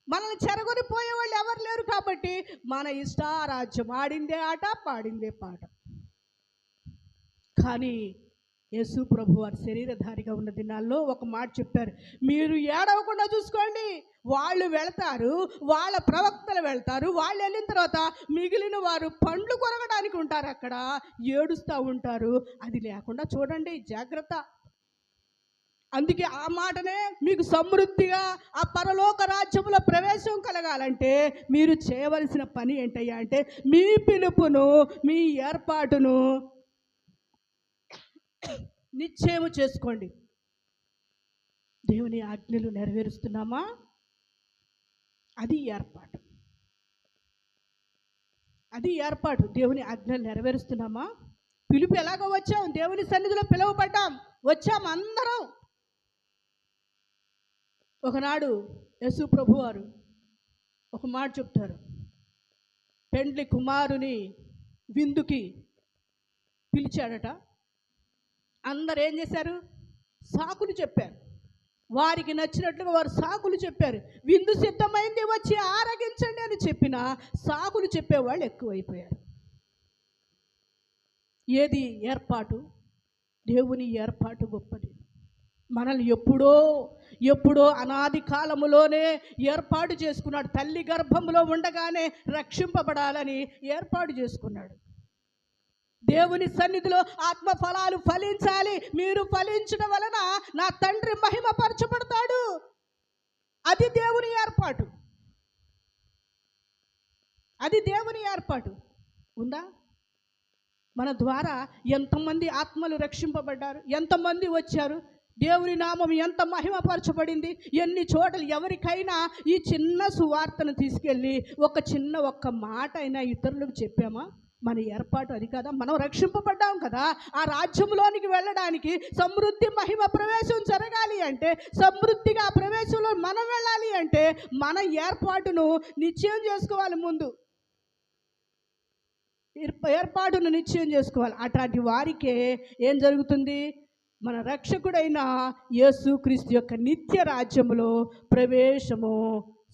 మనల్ని చెరగొని పోయేవాళ్ళు ఎవరు లేరు కాబట్టి మన ఇష్టారాజ్యం, ఆడిందే ఆట, పాడిందే పాట. కానీ యేసు ప్రభు వారి శరీరధారిగా ఉన్న దినాల్లో ఒక మాట చెప్పారు, మీరు ఏడవకుండా చూసుకోండి. వాళ్ళు వెళ్తారు, వాళ్ళ ప్రవక్తలు వెళ్తారు, వాళ్ళు వెళ్ళిన తర్వాత మిగిలిన వారు పండ్లు కొరగడానికి ఉంటారు, అక్కడ ఏడుస్తూ ఉంటారు. అది లేకుండా చూడండి, జాగ్రత్త. అందుకే ఆ మాటనే, మీకు సమృద్ధిగా ఆ పరలోక రాజ్యంలో ప్రవేశం కలగాలంటే మీరు చేయవలసిన పని ఏంటయ్యా అంటే, మీ పిలుపును, మీ ఏర్పాటును నిశ్చయము చేసుకోండి. దేవుని ఆజ్ఞలు నెరవేరుస్తున్నామా? అది ఏర్పాటు. అది ఏర్పాటు. దేవుని ఆజ్ఞలు నెరవేరుస్తున్నామా? పిలుపు ఎలాగో వచ్చాం, దేవుని సన్నిధిలో పిలువబడ్డాం, వచ్చాం అందరం. ఒకనాడు యేసు ప్రభువారు ఒక మాట చెప్తారు, పెండ్లి కుమారుని విందుకి పిలిచాడట. అందరు ఏం చేశారు? సాకులు చెప్పారు. వారికి నచ్చినట్లుగా వారు సాకులు చెప్పారు. విందు సిద్ధమైంది, వచ్చి ఆరగించండి అని చెప్పిన సాకులు చెప్పేవాళ్ళు ఎక్కువైపోయారు. ఏది ఏర్పాటు? దేవుని ఏర్పాటు గొప్పది. మనల్ని ఎప్పుడో అనాది కాలములోనే ఏర్పాటు చేసుకున్నాడు. తల్లి గర్భంలో ఉండగానే రక్షింపబడాలని ఏర్పాటు చేసుకున్నాడు. దేవుని సన్నిధిలో ఆత్మ ఫలాలు ఫలించాలి, మీరు ఫలించడం వలన నా తండ్రి మహిమపరచబడతాడు. అది దేవుని ఏర్పాటు. అది దేవుని ఏర్పాటు. ఉందా? మన ద్వారా ఎంతమంది ఆత్మలు రక్షింపబడ్డారు, ఎంతమంది వచ్చారు, దేవుని నామం ఎంత మహిమపరచబడింది. ఎన్ని చోట్ల ఎవరికైనా ఈ చిన్న సువార్తను తీసుకెళ్ళి ఒక్క మాట అయినా ఇతరులకు చెప్పామా? మన ఏర్పాటు అది కదా. మనం రక్షింపబడ్డాం కదా, ఆ రాజ్యంలోనికి వెళ్ళడానికి సమృద్ధి మహిమ ప్రవేశం జరగాలి అంటే, సమృద్ధిగా ప్రవేశంలో మనం వెళ్ళాలి అంటే మన ఏర్పాటును నిశ్చయం చేసుకోవాలి. ముందు ఏర్పాటును నిశ్చయం చేసుకోవాలి. అట్లాంటి వారికే ఏం జరుగుతుంది? మన రక్షకుడైన యేసుక్రీస్తు యొక్క నిత్య రాజ్యములో ప్రవేశము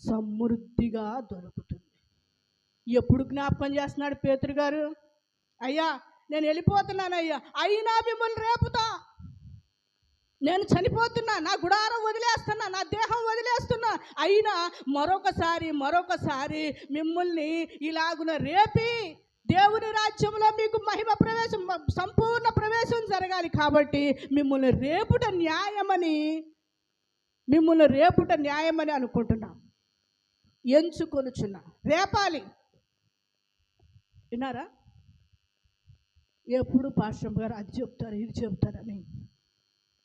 సమృద్ధిగా దొరుకుతుంది. ఎప్పుడు జ్ఞాపకం చేస్తున్నాడు పేతురు గారు? అయ్యా నేను వెళ్ళిపోతున్నానయ్యా, అయినా మిమ్మల్ని రేపుతా, నేను చనిపోతున్నా, నా గుడారం వదిలేస్తున్నా, నా దేహం వదిలేస్తున్నా, అయినా మరొకసారి మిమ్మల్ని ఇలాగున రేపి దేవుని రాజ్యంలో మీకు మహిమ ప్రవేశం, సంపూర్ణ ప్రవేశం జరగాలి. కాబట్టి మిమ్మల్ని రేపుట న్యాయమని అనుకుంటున్నాం. ఎంచుకొనుచున్నా, రేపాలి. విన్నారా? ఎప్పుడు పాస్టర్ గారు అది చెప్తారు ఇది చెప్తారని.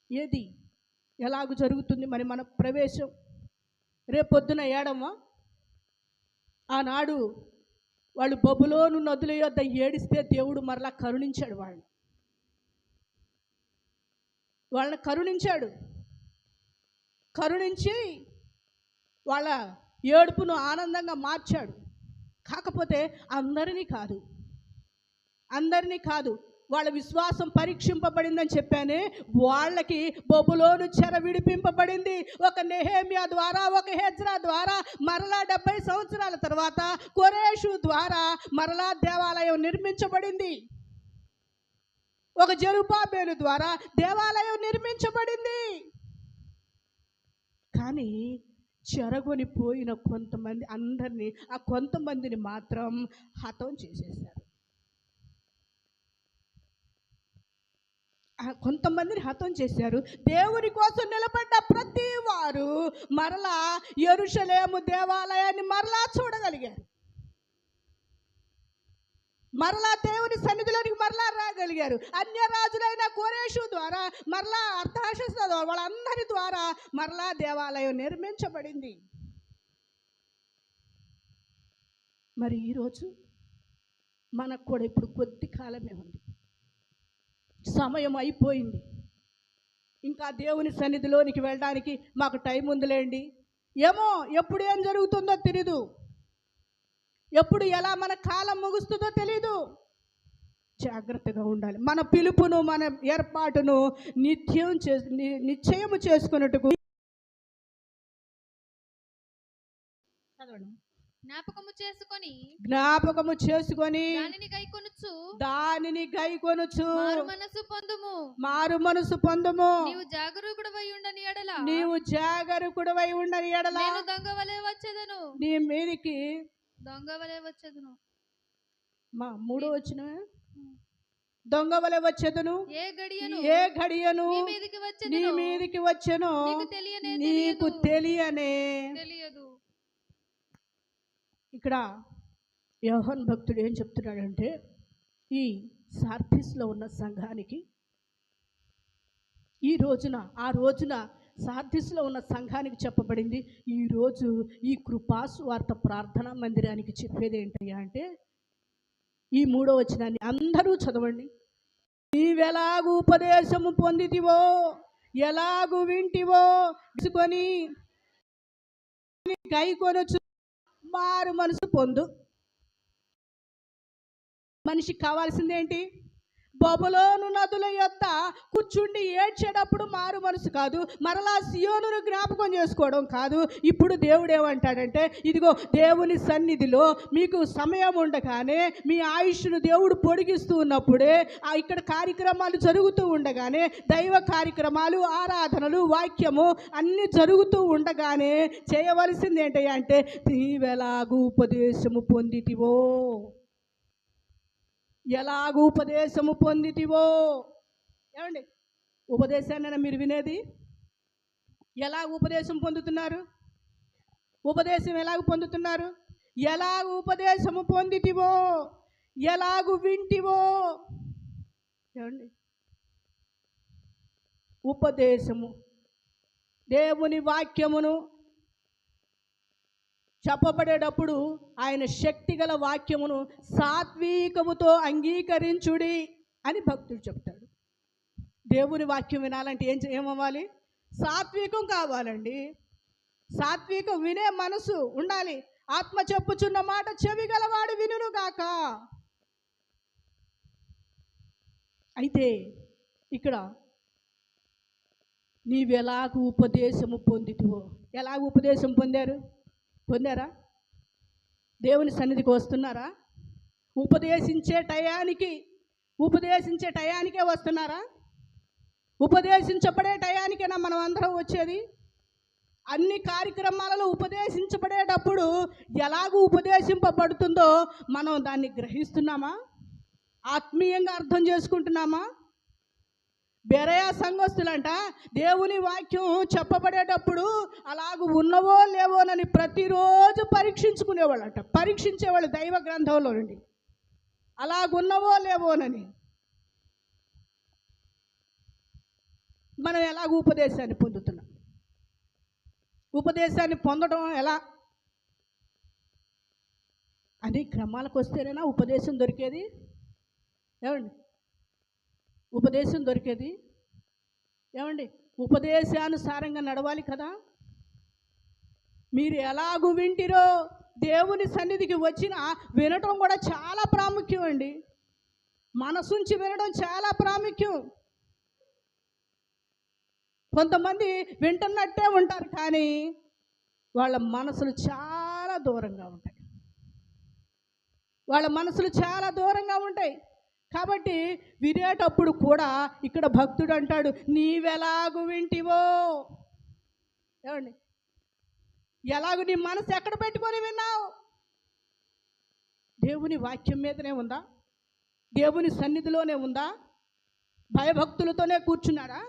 ఏది ఎలాగ జరుగుతుంది మరి మన ప్రవేశం? రేపొద్దున ఏడమా? ఆనాడు వాళ్ళు బబులోను నదుల యొద్ద ఏడిస్తే దేవుడు మరలా కరుణించాడు. వాళ్ళని కరుణించి వాళ్ళ ఏడుపును ఆనందంగా మార్చాడు. కాకపోతే అందరినీ కాదు, వాళ్ళ విశ్వాసం పరీక్షింపబడిందని చెప్పానే, వాళ్ళకి బబులోను చెర విడిపింపబడింది. ఒక నెహెమ్యా ద్వారా, ఒక హెజ్రా ద్వారా, మరలా 70 సంవత్సరాల తర్వాత కోరేషు ద్వారా మరలా దేవాలయం నిర్మించబడింది. ఒక జెరుబ్బాబెలు ద్వారా దేవాలయం నిర్మించబడింది. కానీ చెరగొని పోయిన కొంతమంది, ఆ కొంతమందిని మాత్రం హతం చేసేశారు. కొంతమందిని హతం చేశారు. దేవుని కోసం నిలబడ్డ ప్రతి వారు మరలా యెరూషలేము దేవాలయాన్ని మరలా చూడగలిగారు. మరలా దేవుని సన్నిధిలోనికి మరలా రాగలిగారు. అన్య రాజులైన కోరేషు ద్వారా, మరలా అర్తహషస్త ద్వారా, వాళ్ళందరి ద్వారా మరలా దేవాలయం నిర్మించబడింది. మరి ఈరోజు మనకు కూడా ఇప్పుడు కొద్ది కాలమే ఉంది, సమయం అయిపోయింది. ఇంకా దేవుని సన్నిధిలోనికి వెళ్ళడానికి మాకు టైం ఉందిలేండి. ఏమో ఎప్పుడు ఏం జరుగుతుందో తెలీదు, ఎప్పుడు ఎలా మన కాలం ముగుస్తుందో తెలీదు. జాగ్రత్తగా ఉండాలి. మన పిలుపును, మన ఏర్పాటును నిశ్చయము చేసుకున్నట్టుకు జ్ఞాపకము చేసుకొని దానిని గైకొనుచు మారు మనసు పొందుము. నీవు జాగరూకుడవై ఉండని ఎడల నేను దొంగవలే వచ్చేదను, నీ మీదికి దొంగవలే వచ్చేదను. మూడో వచ్చిన దొంగవలే వచ్చేదను. ఏ ఘడియను నీ మీదికి వచ్చెను నీకు తెలియదు. ఇక్కడ యోహాను భక్తుడు ఏం చెప్తున్నాడంటే, ఈ సార్దిస్లో ఉన్న సంఘానికి ఆ రోజున సార్దిస్లో ఉన్న సంఘానికి చెప్పబడింది. ఈరోజు ఈ కృపాసువార్త ప్రార్థనా మందిరానికి చెప్పేది ఏంటయ్యా అంటే, ఈ 3వ వచనాన్ని అందరూ చదవండి. నీవెలాగు ఉపదేశము పొందితివో, ఎలాగు వింటివో తీసుకొని గైకొనుచు మారు మనసు పొందు. మనిషికి కావాల్సిందేంటి? బబులోను నదుల యొద్ద కూర్చుండి ఏడ్చేటప్పుడు మారు మనసు కాదు, మరలా సియోనును జ్ఞాపకం చేసుకోవడం కాదు. ఇప్పుడు దేవుడు ఏమంటాడంటే, ఇదిగో దేవుని సన్నిధిలో మీకు సమయం ఉండగానే, మీ ఆయుష్ను దేవుడు పొడిగిస్తూ ఉన్నప్పుడే, ఇక్కడ కార్యక్రమాలు జరుగుతూ ఉండగానే, దైవ కార్యక్రమాలు, ఆరాధనలు, వాక్యము అన్నీ జరుగుతూ ఉండగానే చేయవలసింది ఏంటంటే, నీవెలాగు ఉపదేశము పొందితివో, ఎలాగూ ఉపదేశము పొందితివో. ఏమండి, ఉపదేశాన్ని మీరు వినేది? ఎలాగ ఉపదేశం పొందుతున్నారు? ఉపదేశం ఎలాగ పొందుతున్నారు? ఎలాగ ఉపదేశము పొందితివో, ఎలాగూ వింటివో. ఏమండి, ఉపదేశము దేవుని వాక్యమును చెప్పబడేటప్పుడు ఆయన శక్తిగల వాక్యమును సాత్వికముతో అంగీకరించుడి అని భక్తుడు చెప్తాడు. దేవుని వాక్యం వినాలంటే ఏమవ్వాలి? సాత్వికం కావాలండి. సాత్వికం వినే మనసు ఉండాలి. ఆత్మ చెప్పుచున్న మాట చెవిగలవాడు వినును గాక. అయితే ఇక్కడ నీవెలాగూ ఉపదేశము పొందితివో, ఎలాగ ఉపదేశం పొందారా? దేవుని సన్నిధికి వస్తున్నారా? ఉపదేశించే టయానికే వస్తున్నారా? ఉపదేశించబడే టయానికేనా మనం అందరం వచ్చేది? అన్ని కార్యక్రమాలలో ఉపదేశించబడేటప్పుడు ఎలాగూ ఉపదేశింపబడుతుందో మనం దాన్ని గ్రహిస్తున్నామా? ఆత్మీయంగా అర్థం చేసుకుంటున్నామా? బెరయ సంఘస్థులంట దేవుని వాక్యం చెప్పబడేటప్పుడు అలాగూ ఉన్నవో లేవోనని ప్రతిరోజు పరీక్షించుకునేవాళ్ళంట. పరీక్షించేవాళ్ళు దైవ గ్రంథంలో నుండి అలాగున్నవో లేవోనని. మనం ఎలాగ ఉపదేశాన్ని పొందుతున్నాం? ఉపదేశాన్ని పొందడం ఎలా అని క్రమాలకు వస్తేనేనా ఉపదేశం దొరికేది? ఏమండి, ఉపదేశం దొరికేది? ఏమండి, ఉపదేశానుసారంగా నడవాలి కదా. మీరు ఎలాగూ వింటిరో దేవుని సన్నిధికి వచ్చిన వినటం కూడా చాలా ప్రాముఖ్యం అండి. మనసుంచి వినడం చాలా ప్రాముఖ్యం. కొంతమంది వింటున్నట్టే ఉంటారు కానీ వాళ్ళ మనసులు చాలా దూరంగా ఉంటాయి. వాళ్ళ మనసులు చాలా దూరంగా ఉంటాయి. కాబట్టి వినేటప్పుడు కూడా ఇక్కడ భక్తుడు అంటాడు, నీవెలాగు వింటివో. ఏమండి, ఎలాగూ నీ మనసు ఎక్కడ పెట్టుకొని విన్నావు? దేవుని వాక్యం మీదనే ఉందా? దేవుని సన్నిధిలోనే ఉందా? భయభక్తులతోనే కూర్చున్నాడా?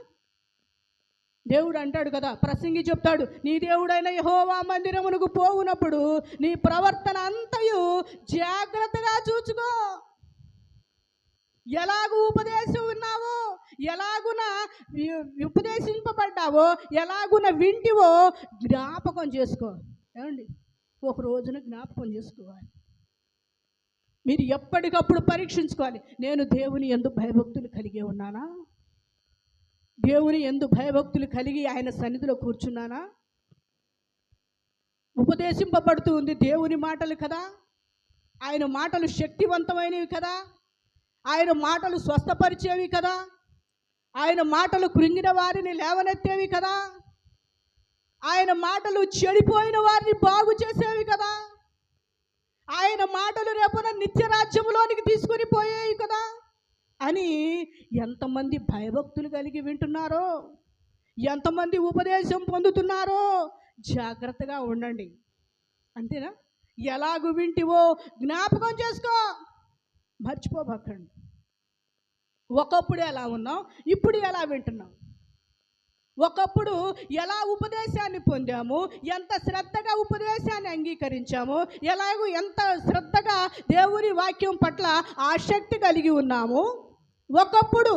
దేవుడు అంటాడు కదా, ప్రసంగి చెప్తాడు, నీ దేవుడైన యెహోవా మందిరమునకు పోవునప్పుడు నీ ప్రవర్తన అంతయు జాగ్రత్తగా చూచుకో. ఎలాగూ ఉపదేశం విన్నావో, ఎలాగున ఉపదేశింపబడ్డావో, ఎలాగున వింటివో జ్ఞాపకం చేసుకో. ఏమండి, ఒక రోజున జ్ఞాపకం చేసుకోవాలి. మీరు ఎప్పటికప్పుడు పరీక్షించుకోవాలి. నేను దేవుని యందు భయభక్తులు కలిగి ఉన్నానా? దేవుని యందు భయభక్తులు కలిగి ఆయన సన్నిధిలో కూర్చున్నానా? ఉపదేశింపబడుతూ ఉంది దేవుని మాటలు కదా. ఆయన మాటలు శక్తివంతమైనవి కదా. ఆయన మాటలు స్వస్థపరిచేవి కదా. ఆయన మాటలు కృంగిన వారిని లేవనెత్తేవి కదా. ఆయన మాటలు చెడిపోయిన వారిని బాగు చేసేవి కదా. ఆయన మాటలు రేపున నిత్య రాజ్యంలోనికి తీసుకొని పోయేవి కదా అని ఎంతమంది భయభక్తులు కలిగి వింటున్నారో, ఎంతమంది ఉపదేశం పొందుతున్నారో జాగ్రత్తగా ఉండండి. అంతేనా? ఎలాగూ వింటివో జ్ఞాపకం చేసుకో, మర్చిపోబక్కండి. ఒకప్పుడు ఎలా ఉన్నాం, ఇప్పుడు ఎలా వింటున్నాం? ఒకప్పుడు ఎలా ఉపదేశాన్ని పొందాము, ఎంత శ్రద్ధగా ఉపదేశాన్ని అంగీకరించాము, ఎలాగూ ఎంత శ్రద్ధగా దేవుని వాక్యం పట్ల ఆసక్తి కలిగి ఉన్నాము. ఒకప్పుడు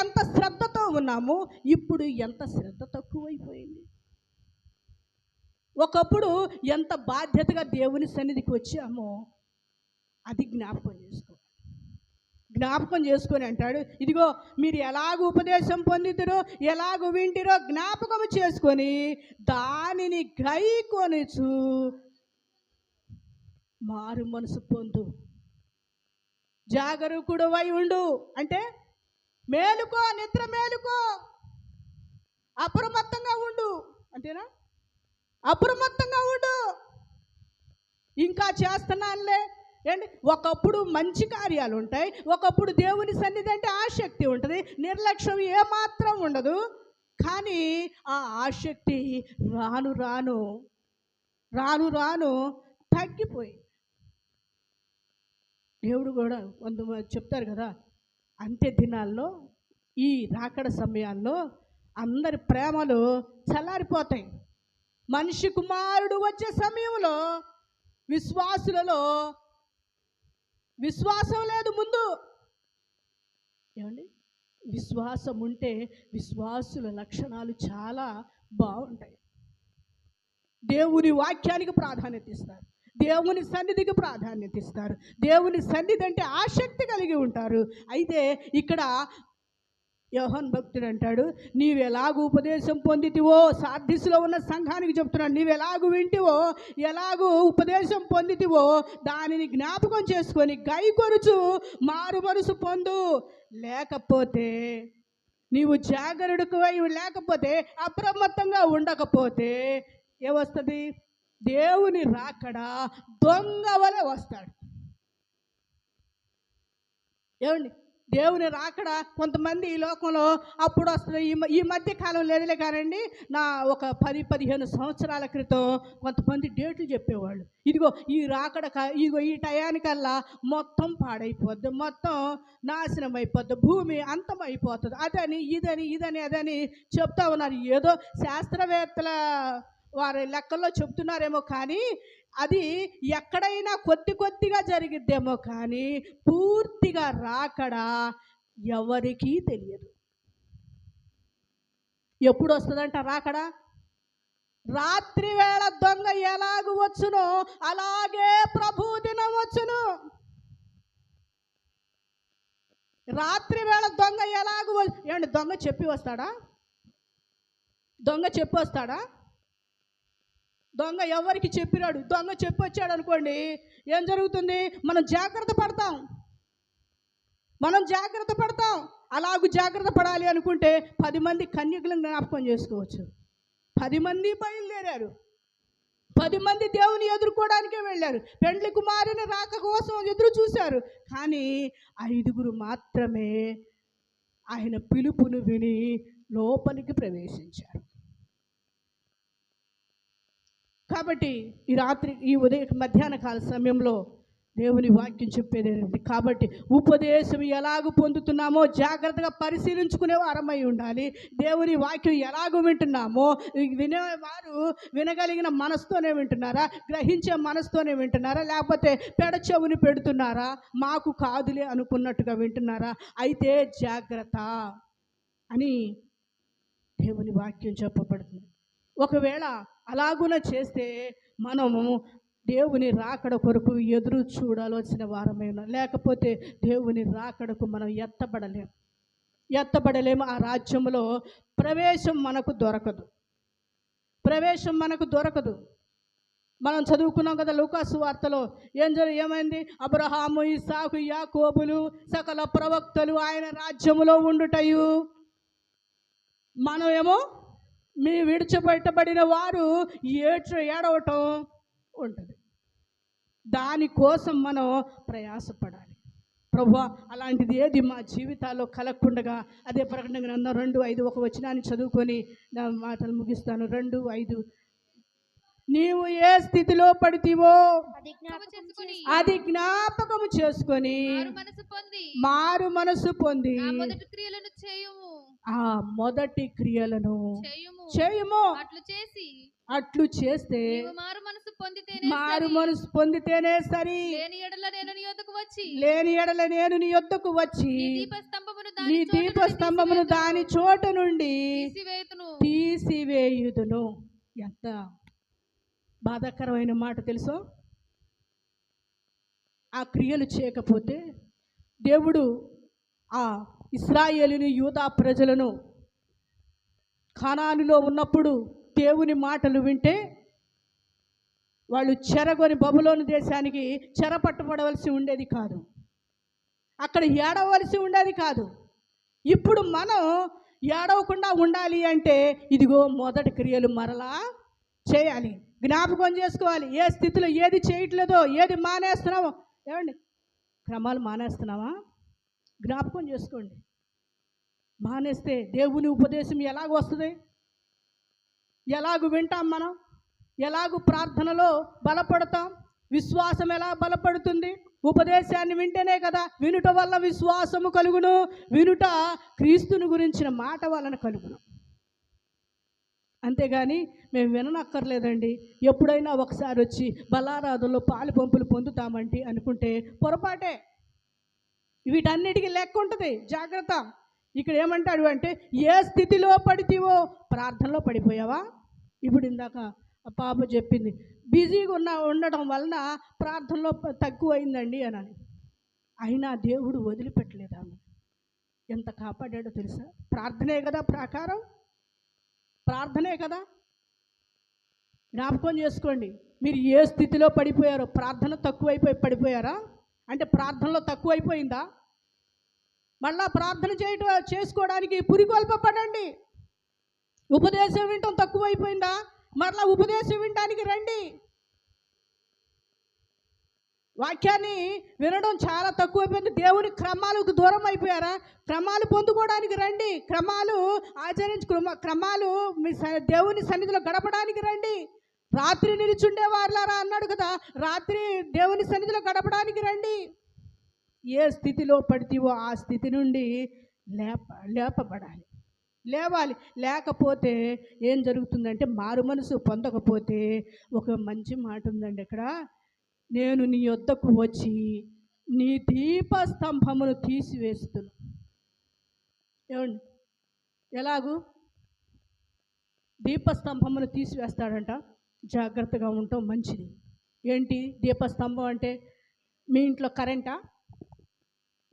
ఎంత శ్రద్ధతో ఉన్నాము, ఇప్పుడు ఎంత శ్రద్ధ తక్కువైపోయింది. ఒకప్పుడు ఎంత బాధ్యతగా దేవుని సన్నిధికి వచ్చామో అది జ్ఞాపకం చేసుకో. జ్ఞాపకం చేసుకొని అంటాడు, ఇదిగో మీరు ఎలాగ ఉపదేశం పొందితిరో, ఎలాగ వింటిరో జ్ఞాపకం చేసుకొని దానిని గైకొనుచు మారు మనసు పొందు. జాగరూకుడవై ఉండు అంటే మేలుకో, నిద్ర మేలుకో, అప్రమత్తంగా ఉండు. అంతేనా? అప్రమత్తంగా ఉండు. ఇంకా చేస్తున్నానులే ఏంటి, ఒకప్పుడు మంచి కార్యాలు ఉంటాయి, ఒకప్పుడు దేవుని సన్నిధి అంటే ఆసక్తి ఉంటుంది, నిర్లక్ష్యం ఏమాత్రం ఉండదు. కానీ ఆ ఆసక్తి రాను రాను రాను రాను తగ్గిపోయి, దేవుడు కూడా కొంతమంది చెప్తారు కదా, అంత్య దినాల్లో ఈ రాకడ సమయాల్లో అందరి ప్రేమలు చల్లారిపోతాయి. మనిషి కుమారుడు వచ్చే సమయంలో విశ్వాసులలో విశ్వాసం లేదు ముందు. ఏమండి, విశ్వాసం ఉంటే విశ్వాసుల లక్షణాలు చాలా బాగుంటాయి. దేవుని వాక్యానికి ప్రాధాన్యత ఇస్తారు, దేవుని సన్నిధికి ప్రాధాన్యత ఇస్తారు, దేవుని సన్నిధి అంటే ఆసక్తి కలిగి ఉంటారు. అయితే ఇక్కడ యోహాను భక్తుడు అంటాడు, నీవెలాగూ ఉపదేశం పొందితివో, సార్దీసులో ఉన్న సంఘానికి చెప్తున్నాడు, నీవెలాగూ వింటివో, ఎలాగూ ఉపదేశం పొందితివో దానిని జ్ఞాపకం చేసుకొని గైకొనుచు మారు మనసు పొందు. లేకపోతే నీవు జాగరుడుకువై లేకపోతే, అప్రమత్తంగా ఉండకపోతే ఏమొస్తుంది? దేవుని రాకడ దొంగ వలె వస్తాడు. ఏమండి, దేవుని రాకడ కొంతమంది ఈ లోకంలో అప్పుడు వస్తుంది. ఈ మధ్య కాలం లేదులే కానండి, నా ఒక 10-15 సంవత్సరాల క్రితం కొంతమంది డేట్లు చెప్పేవాళ్ళు. ఇదిగో ఈ రాకడ ఇదిగో ఈ టయానికల్లా మొత్తం పాడైపోద్ది, మొత్తం నాశనం అయిపోద్ది, భూమి అంతం అయిపోతుంది, అదని ఇదని అదని చెప్తా ఉన్నారు. ఏదో శాస్త్రవేత్తల వారి లెక్కల్లో చెప్తున్నారేమో కానీ అది ఎక్కడైనా కొద్దిగా జరిగిద్దేమో కానీ పూర్తిగా రాకడ ఎవరికీ తెలియదు. ఎప్పుడు వస్తుందంట రాకడ? రాత్రి వేళ దొంగ ఎలాగ వచ్చునో అలాగే ప్రభు దినం వచ్చును. రాత్రి వేళ దొంగ ఏమండి, దొంగ చెప్పి వస్తాడా? దొంగ చెప్పి వస్తాడా? దొంగ ఎవరికి చెప్పినాడు? దొంగ చెప్పి వచ్చాడు అనుకోండి, ఏం జరుగుతుంది? మనం జాగ్రత్త పడతాం. అలాగూ జాగ్రత్త పడాలి అనుకుంటే 10 మంది కన్యకులను జ్ఞాపకం చేసుకోవచ్చు. 10 మంది బయలుదేరారు, 10 మంది దేవుని ఎదుర్కోవడానికే వెళ్ళారు, పెండ్లి కుమారుని రాక కోసం ఎదురు చూశారు. కానీ 5 మాత్రమే ఆయన పిలుపును విని లోపలికి ప్రవేశించారు. కాబట్టి ఈ మధ్యాహ్న కాల సమయంలో దేవుని వాక్యం చెప్పేదేంటి? కాబట్టి ఉపదేశం ఎలాగ పొందుతున్నామో జాగ్రత్తగా పరిశీలించుకునే వారమై ఉండాలి. దేవుని వాక్యం ఎలాగ వింటున్నామో వినేవారు వినగలిగిన మనసుతోనే వింటున్నారా? గ్రహించే మనసుతోనే వింటున్నారా? లేకపోతే పెడచెవుని పెడుతున్నారా? మాకు కాదులే అనుకున్నట్టుగా వింటున్నారా? అయితే జాగ్రత్త అని దేవుని వాక్యం చెప్పబడుతుంది. ఒకవేళ అలాగున చేస్తే మనము దేవుని రాకడ కొరకు ఎదురు చూడాల్సిన వారమే ఉన్నాం. లేకపోతే దేవుని రాకడకు మనం ఎత్తబడలేము. ఆ రాజ్యంలో ప్రవేశం మనకు దొరకదు. మనం చదువుకున్నాం కదా లూకాసు వార్తలో ఏమైంది? అబ్రహాము, ఇస్సాకు, యాకోబులు సకల ప్రవక్తలు ఆయన రాజ్యములో ఉండుటయు, మనమేమో మీ విడిచిపెట్టబడిన వారు ఏడవటం ఉంటుంది. దానికోసం మనం ప్రయాసపడాలి. ప్రభువా, అలాంటిది ఏది మా జీవితాల్లో కలగకుండగా, అదే ప్రకటన గ్రంథం 2:5 ఒక వచనాన్ని చదువుకొని నా మాటలు ముగిస్తాను. 2:5, నీవు ఏ స్థితిలో పడితివో అది జ్ఞాపకము చేసుకొని మారు మనసు పొంది ఆ మొదటి క్రియలను చేయుము. అట్లు చేస్తే మారు మనసు పొందితేనే సరి. లేని ఎడల నేను నీ యొద్దకు వచ్చి నీ దీపస్తంభమును దాని చోట నుండి తీసివేయుదును. ఎంత బాధాకరమైన మాట తెలుసో! ఆ క్రియలు చేయకపోతే దేవుడు ఆ ఇశ్రాయేలుని, యూదా ప్రజలను కానానులో ఉన్నప్పుడు దేవుని మాటలు వింటే వాళ్ళు చెరగొని బబులోను దేశానికి చెరపట్టబడవలసి ఉండేది కాదు, అక్కడ ఏడవలసి ఉండేది కాదు. ఇప్పుడు మనం ఏడవకుండా ఉండాలి అంటే ఇదిగో మొదటి క్రియలు మరలా చేయాలి, జ్ఞాపకం చేసుకోవాలి. ఏ స్థితిలో ఏది చేయట్లేదో, ఏది మానేస్తున్నామో, ఏమండి క్రమాలు మానేస్తున్నావా? జ్ఞాపకం చేసుకోండి. మానేస్తే దేవుని ఉపదేశం ఎలాగ వస్తుంది? ఎలాగూ వింటాం మనం? ఎలాగూ ప్రార్థనలో బలపడతాం? విశ్వాసం ఎలా బలపడుతుంది? ఉపదేశాన్ని వింటేనే కదా. వినుట వల్ల విశ్వాసము కలుగును, వినుట క్రీస్తుని గురించిన మాట వలన కలుగును. అంతేగాని మేము విననక్కర్లేదండి, ఎప్పుడైనా ఒకసారి వచ్చి బలారాధనలో పాలు పంపులు పొందుతామంటే అనుకుంటే పొరపాటే. వీటన్నిటికీ లెక్క ఉంటుంది, జాగ్రత్త. ఇక్కడ ఏమంటాడు అంటే, ఏ స్థితిలో పడితేవో ప్రార్థనలో పడిపోయావా? ఇప్పుడు ఇందాక పాప చెప్పింది, బిజీగా ఉండడం వలన ప్రార్థనలో తక్కువైందండి అని. అయినా దేవుడు వదిలిపెట్టలేదు ఆమె. ఎంత కాపాడాడో తెలుసా? ప్రార్థనే కదా ప్రాకారం, ప్రార్థనే కదా. జ్ఞాపకం చేసుకోండి, మీరు ఏ స్థితిలో పడిపోయారో. ప్రార్థన తక్కువైపోయి పడిపోయారా అంటే ప్రార్థనలో తక్కువైపోయిందా? మళ్ళా ప్రార్థన చేసుకోవడానికి పురికొల్పబడండి. ఉపదేశం వినటం తక్కువైపోయిందా? మరలా ఉపదేశం వినడానికి రండి. వాక్యాన్ని వినడం చాలా తక్కువైపోయింది. దేవుని క్రమాలకు దూరం అయిపోయారా? క్రమాలు పొందుకోవడానికి రండి, క్రమాలు క్రమాలు మీ దేవుని సన్నిధిలో గడపడానికి రండి. రాత్రి నిలుచుండే వారులారా అన్నాడు కదా, రాత్రి దేవుని సన్నిధిలో గడపడానికి రండి. ఏ స్థితిలో పడితేవో ఆ స్థితి నుండి లేపబడాలి, లేవాలి. లేకపోతే ఏం జరుగుతుందంటే, మారు మనసు పొందకపోతే ఒక మంచి మాట ఉందండి ఇక్కడ, నేను నీ యొద్దకు వచ్చి నీ దీపస్తంభమును తీసివేస్తున్నా. ఏమండి, ఎలాగూ దీపస్తంభమును తీసివేస్తాడంట. జాగ్రత్తగా ఉండటం మంచిది. ఏంటి దీపస్తంభం అంటే? మీ ఇంట్లో కరెంటా?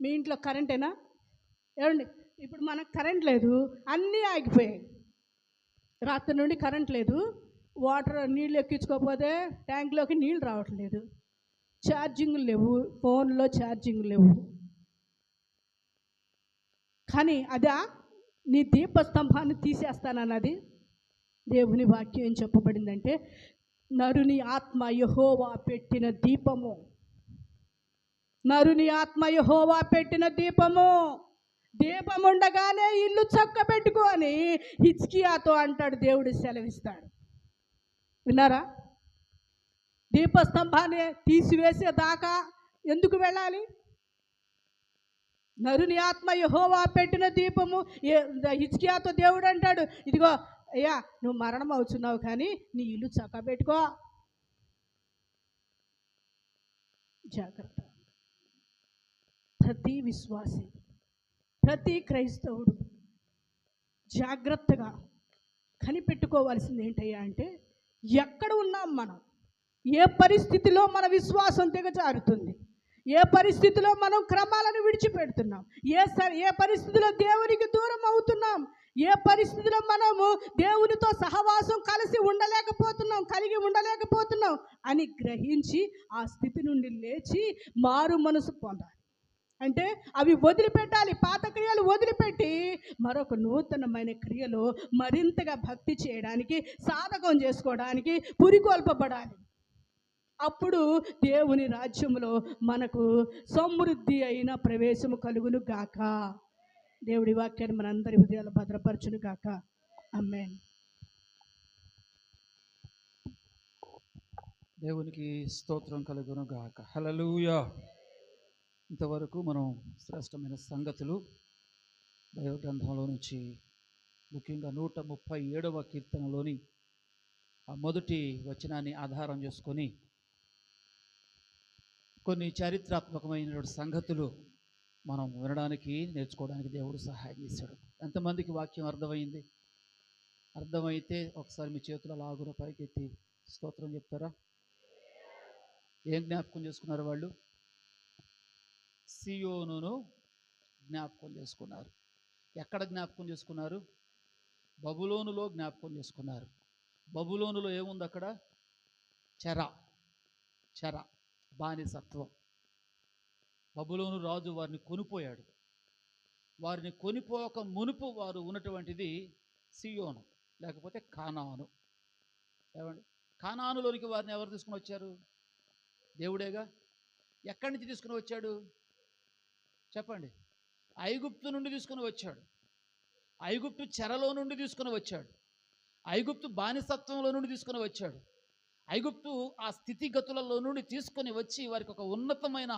మీ ఇంట్లో కరెంటేనా? ఏమండి, ఇప్పుడు మనకు కరెంట్ లేదు, అన్నీ ఆగిపోయాయి. రాత్రి నుండి కరెంట్ లేదు, వాటర్ నీళ్ళు ఎక్కించుకోకపోతే ట్యాంక్లోకి నీళ్ళు రావట్లేదు, ఛార్జింగ్లు లేవు, ఫోన్లో ఛార్జింగ్ లేవు. కానీ అదా నీ దీపస్తంభాన్ని తీసేస్తానన్నది? దేవుని వాక్యం ఏం చెప్పబడిందంటే, నరుని ఆత్మ యెహోవా పెట్టిన దీపము, నరుని ఆత్మ యెహోవా పెట్టిన దీపము. దీపం ఉండగానే ఇల్లు చక్క పెట్టుకొని హిజ్కియాతో అంటాడు, దేవుడు సెలవిస్తాడు. విన్నారా? దీపస్తంభాన్ని తీసివేసేదాకా ఎందుకు వెళ్ళాలి? నరుని ఆత్మ యెహోవా పెట్టిన దీపము. హిజ్కియాతో దేవుడు అంటాడు, ఇదిగో అయ్యా, నువ్వు మరణం అవుతున్నావు కానీ నీ ఇల్లు చక్క పెట్టుకో. జాగ్రత్త. ప్రతి విశ్వాసి, ప్రతి క్రైస్తవుడు జాగ్రత్తగా కనిపెట్టుకోవాల్సింది ఏంటయ్యా అంటే, ఎక్కడ ఉన్నాం మనం, ఏ పరిస్థితిలో మన విశ్వాసం దిగజారుతుంది, ఏ పరిస్థితిలో మనం క్రమాలను విడిచిపెడుతున్నాం, ఏ పరిస్థితిలో దేవునికి దూరం అవుతున్నాం, ఏ పరిస్థితిలో మనము దేవునితో సహవాసం కలిగి ఉండలేకపోతున్నాం అని గ్రహించి ఆ స్థితి నుండి లేచి మారు మనసు పొందాలి. అంటే అవి వదిలిపెట్టాలి, పాత క్రియలు వదిలిపెట్టి మరొక నూతనమైన క్రియలో మరింతగా భక్తి చేయడానికి, సాధకం చేసుకోవడానికి పురికొల్పబడాలి. అప్పుడు దేవుని రాజ్యంలో మనకు సమృద్ధి అయిన ప్రవేశము కలుగును గాక. దేవుడి వాక్యాన్ని మనందరి హృదయాలు భద్రపరచును గాక. ఆమేన్. దేవునికి స్తోత్రం కలుగును గాక. హల్లెలూయా. ఇంతవరకు మనం శ్రేష్టమైన సంగతులు దైవ గ్రంథంలో నుంచి, ముఖ్యంగా 137వ కీర్తనలోని ఆ మొదటి వచనాన్ని ఆధారం చేసుకొని కొన్ని చారిత్రాత్మకమైన సంగతులు మనం వినడానికి, నేర్చుకోవడానికి దేవుడు సహాయం చేశాడు. ఎంతమందికి వాక్యం అర్థమైంది? అర్థమైతే ఒకసారి మీ చేతుల లాగున పైకెత్తి స్తోత్రం చెప్తారా? ఏం జ్ఞాపకం చేసుకున్నారు వాళ్ళు? సియోనును జ్ఞాపకం చేసుకున్నారు. ఎక్కడ జ్ఞాపకం చేసుకున్నారు? బబులోనులో జ్ఞాపకం చేసుకున్నారు. బబులోనులో ఏముంది అక్కడ? చెర, బానిసత్వం. బబులోను రాజు వారిని కొనిపోయాడు. వారిని కొనిపోక మునుపు వారు ఉన్నటువంటిది సియోను, లేకపోతే కానాను. ఏమండి, కానానులోనికి వారిని ఎవరు తీసుకుని వచ్చారు? దేవుడేగా. ఎక్కడి నుంచి తీసుకుని వచ్చాడు చెప్పండి? ఐగుప్తు నుండి తీసుకుని వచ్చాడు. ఐగుప్తు చెరలో నుండి తీసుకుని వచ్చాడు. ఐగుప్తు బానిసత్వంలో నుండి తీసుకుని వచ్చాడు. ఐగుప్తు ఆ స్థితిగతులలో నుండి తీసుకొని వచ్చి వారికి ఒక ఉన్నతమైన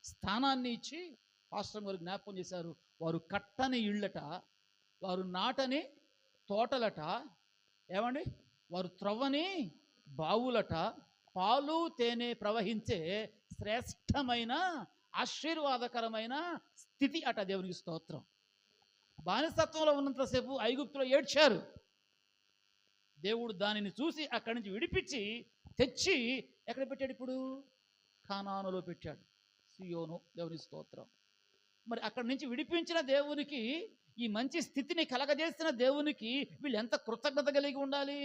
స్థానాన్ని ఇచ్చి పాస్టర్ గారు జ్ఞాపకం చేశారు. వారు కట్టని ఇళ్ళట, వారు నాటని తోటలట, ఏమండి, వారు త్రవ్వని బావులట, పాలు తేనె ప్రవహించే శ్రేష్టమైన ఆశీర్వాదకరమైన స్థితి అట. దేవునికి స్తోత్రం. బానిసత్వంలో ఉన్నంతసేపు ఐగుప్తులో ఏడ్చారు. దేవుడు దానిని చూసి అక్కడి నుంచి విడిపించి తెచ్చి ఎక్కడ పెట్టాడు? ఇప్పుడు కానానులో పెట్టాడు, సియోను. దేవుని స్తోత్రం. మరి అక్కడి నుంచి విడిపించిన దేవునికి, ఈ మంచి స్థితిని కలగజేసిన దేవునికి వీళ్ళు ఎంత కృతజ్ఞత కలిగి ఉండాలి?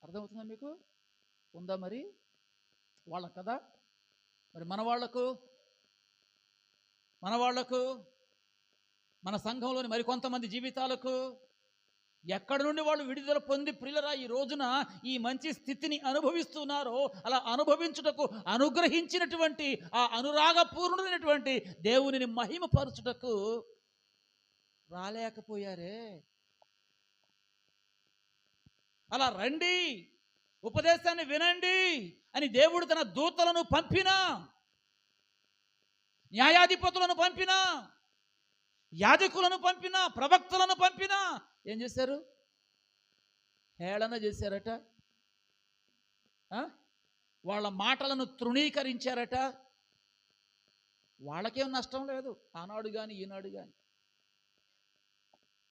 అర్థమవుతుందా మీకు? ఉందా మరి? వాళ్ళకు కదా. మరి మన వాళ్లకు మన సంఘంలోని మరికొంతమంది జీవితాలకు ఎక్కడి నుండి వాళ్ళు విడుదల పొంది ప్రియులరా ఈ రోజున ఈ మంచి స్థితిని అనుభవిస్తున్నారో అలా అనుభవించుటకు అనుగ్రహించినటువంటి ఆ అనురాగపూర్ణుడైనటువంటి దేవునిని మహిమపరచుటకు రాలేకపోయారే. అలా రండి, ఉపదేశాన్ని వినండి అని దేవుడు తన దూతలను పంపినా, న్యాయాధిపతులను పంపినా, యాజకులను పంపినా, ప్రవక్తలను పంపినా ఏం చేశారు? హేళన చేశారట. వాళ్ళ మాటలను తృణీకరించారట. వాళ్ళకేం నష్టం లేదు ఆనాడు కానీ ఈనాడు కానీ.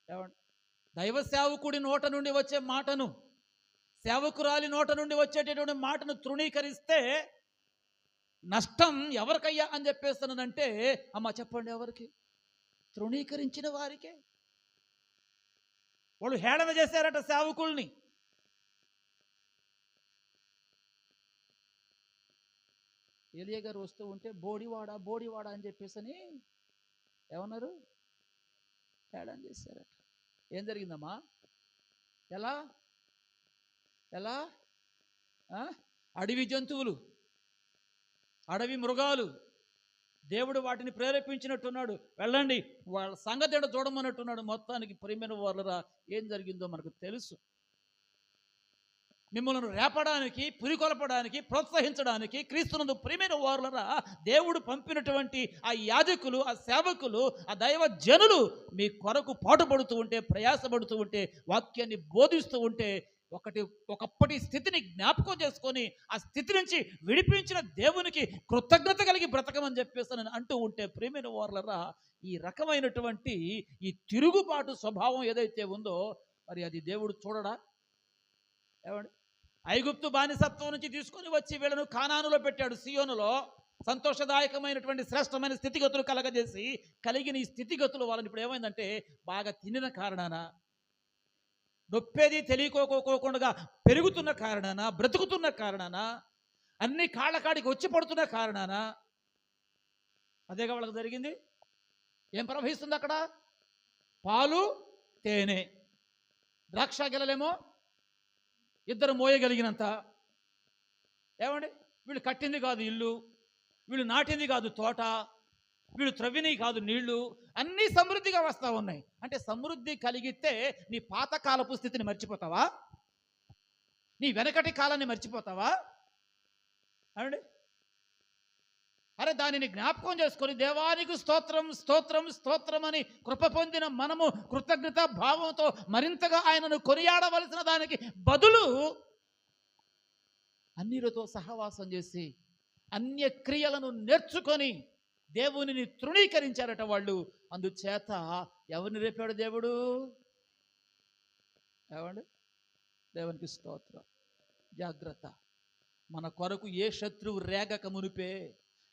ఏమండి, దైవ సేవకుడి నోట నుండి వచ్చే మాటను, సేవకురాలి నోట నుండి వచ్చేటటువంటి మాటను తృణీకరిస్తే నష్టం ఎవరికయ్యా అని చెప్పేస్తానంటే, అమ్మ చెప్పండి ఎవరికి? తృణీకరించిన వారికే. వాళ్ళు హేళన చేశారట సేవకుల్ని. ఏలియా గారు వస్తూ ఉంటే బోడివాడ బోడివాడ అని చెప్పేసని ఏమన్నారు? హేళన చేశారట. ఏం జరిగిందమ్మా? ఎలా ఎలా అడవి జంతువులు, అడవి మృగాలు, దేవుడు వాటిని ప్రేరేపించినట్టున్నాడు, వెళ్ళండి వాళ్ళ సంగతి ఏంటో చూడమన్నట్టున్నాడు. మొత్తానికి ప్రియమైన వాళ్ళరా ఏం జరిగిందో మనకు తెలుసు. మిమ్మల్ని రేపడానికి, పురికొల్పడానికి, ప్రోత్సహించడానికి క్రీస్తునందు ప్రియమైన వాళ్ళరా దేవుడు పంపినటువంటి ఆ యాజకులు, ఆ సేవకులు, ఆ దైవ జనులు మీ కొరకు పాటుపడుతూ ఉంటే, ప్రయాసపడుతూ ఉంటే, వాక్యాన్ని బోధిస్తూ ఉంటే ఒకప్పటి స్థితిని జ్ఞాపకం చేసుకొని ఆ స్థితి నుంచి విడిపించిన దేవునికి కృతజ్ఞత కలిగి బ్రతకమని చెప్పేసి నేను అంటూ ఉంటే, ప్రియమైన వారలరా ఈ రకమైనటువంటి ఈ తిరుగుబాటు స్వభావం ఏదైతే ఉందో మరి అది దేవుడు చూడడా? ఏమండి, ఐగుప్తు బానిసత్వం నుంచి తీసుకొని వచ్చి వీళ్ళను కానానులో పెట్టాడు, సియోనులో సంతోషదాయకమైనటువంటి శ్రేష్టమైన స్థితిగతులు కలగజేసి, కలిగిన ఈ స్థితిగతులు వాళ్ళని ఇప్పుడు ఏమైందంటే బాగా తినిన కారణాన, నొప్పేది తెలియకోకుండా పెరుగుతున్న కారణాన, బ్రతుకుతున్న కారణాన, అన్ని కాళ్ళకాడికి వచ్చి పడుతున్న కారణాన అదేగా వాళ్ళకి జరిగింది. ఏం ప్రవహిస్తుంది అక్కడ? పాలు తేనె. ద్రాక్ష గెలలేమో ఇద్దరు మోయగలిగినంత. ఏమండి, వీళ్ళు కట్టింది కాదు ఇల్లు, వీళ్ళు నాటింది కాదు తోట, వీళ్ళు త్రవ్విని కాదు నీళ్లు, అన్నీ సమృద్ధిగా వస్తూ ఉన్నాయి. అంటే సమృద్ధి కలిగితే నీ పాతకాలపు స్థితిని మర్చిపోతావా? నీ వెనకటి కాలాన్ని మర్చిపోతావా? అనండి, అరే దానిని జ్ఞాపకం చేసుకొని దేవానికి స్తోత్రం స్తోత్రం స్తోత్రం అని కృప పొందిన మనము కృతజ్ఞత భావంతో మరింతగా ఆయనను కొనియాడవలసిన దానికి బదులు అన్యులతో సహవాసం చేసి అన్య క్రియలను నేర్చుకొని దేవునిని తృణీకరించారట వాళ్ళు. అందుచేత ఎవరిని రేపాడు దేవుడు? ఏమండి, దేవునికి స్తోత్రం. జాగ్రత్త. మన కొరకు ఏ శత్రువు రేగక మునిపే,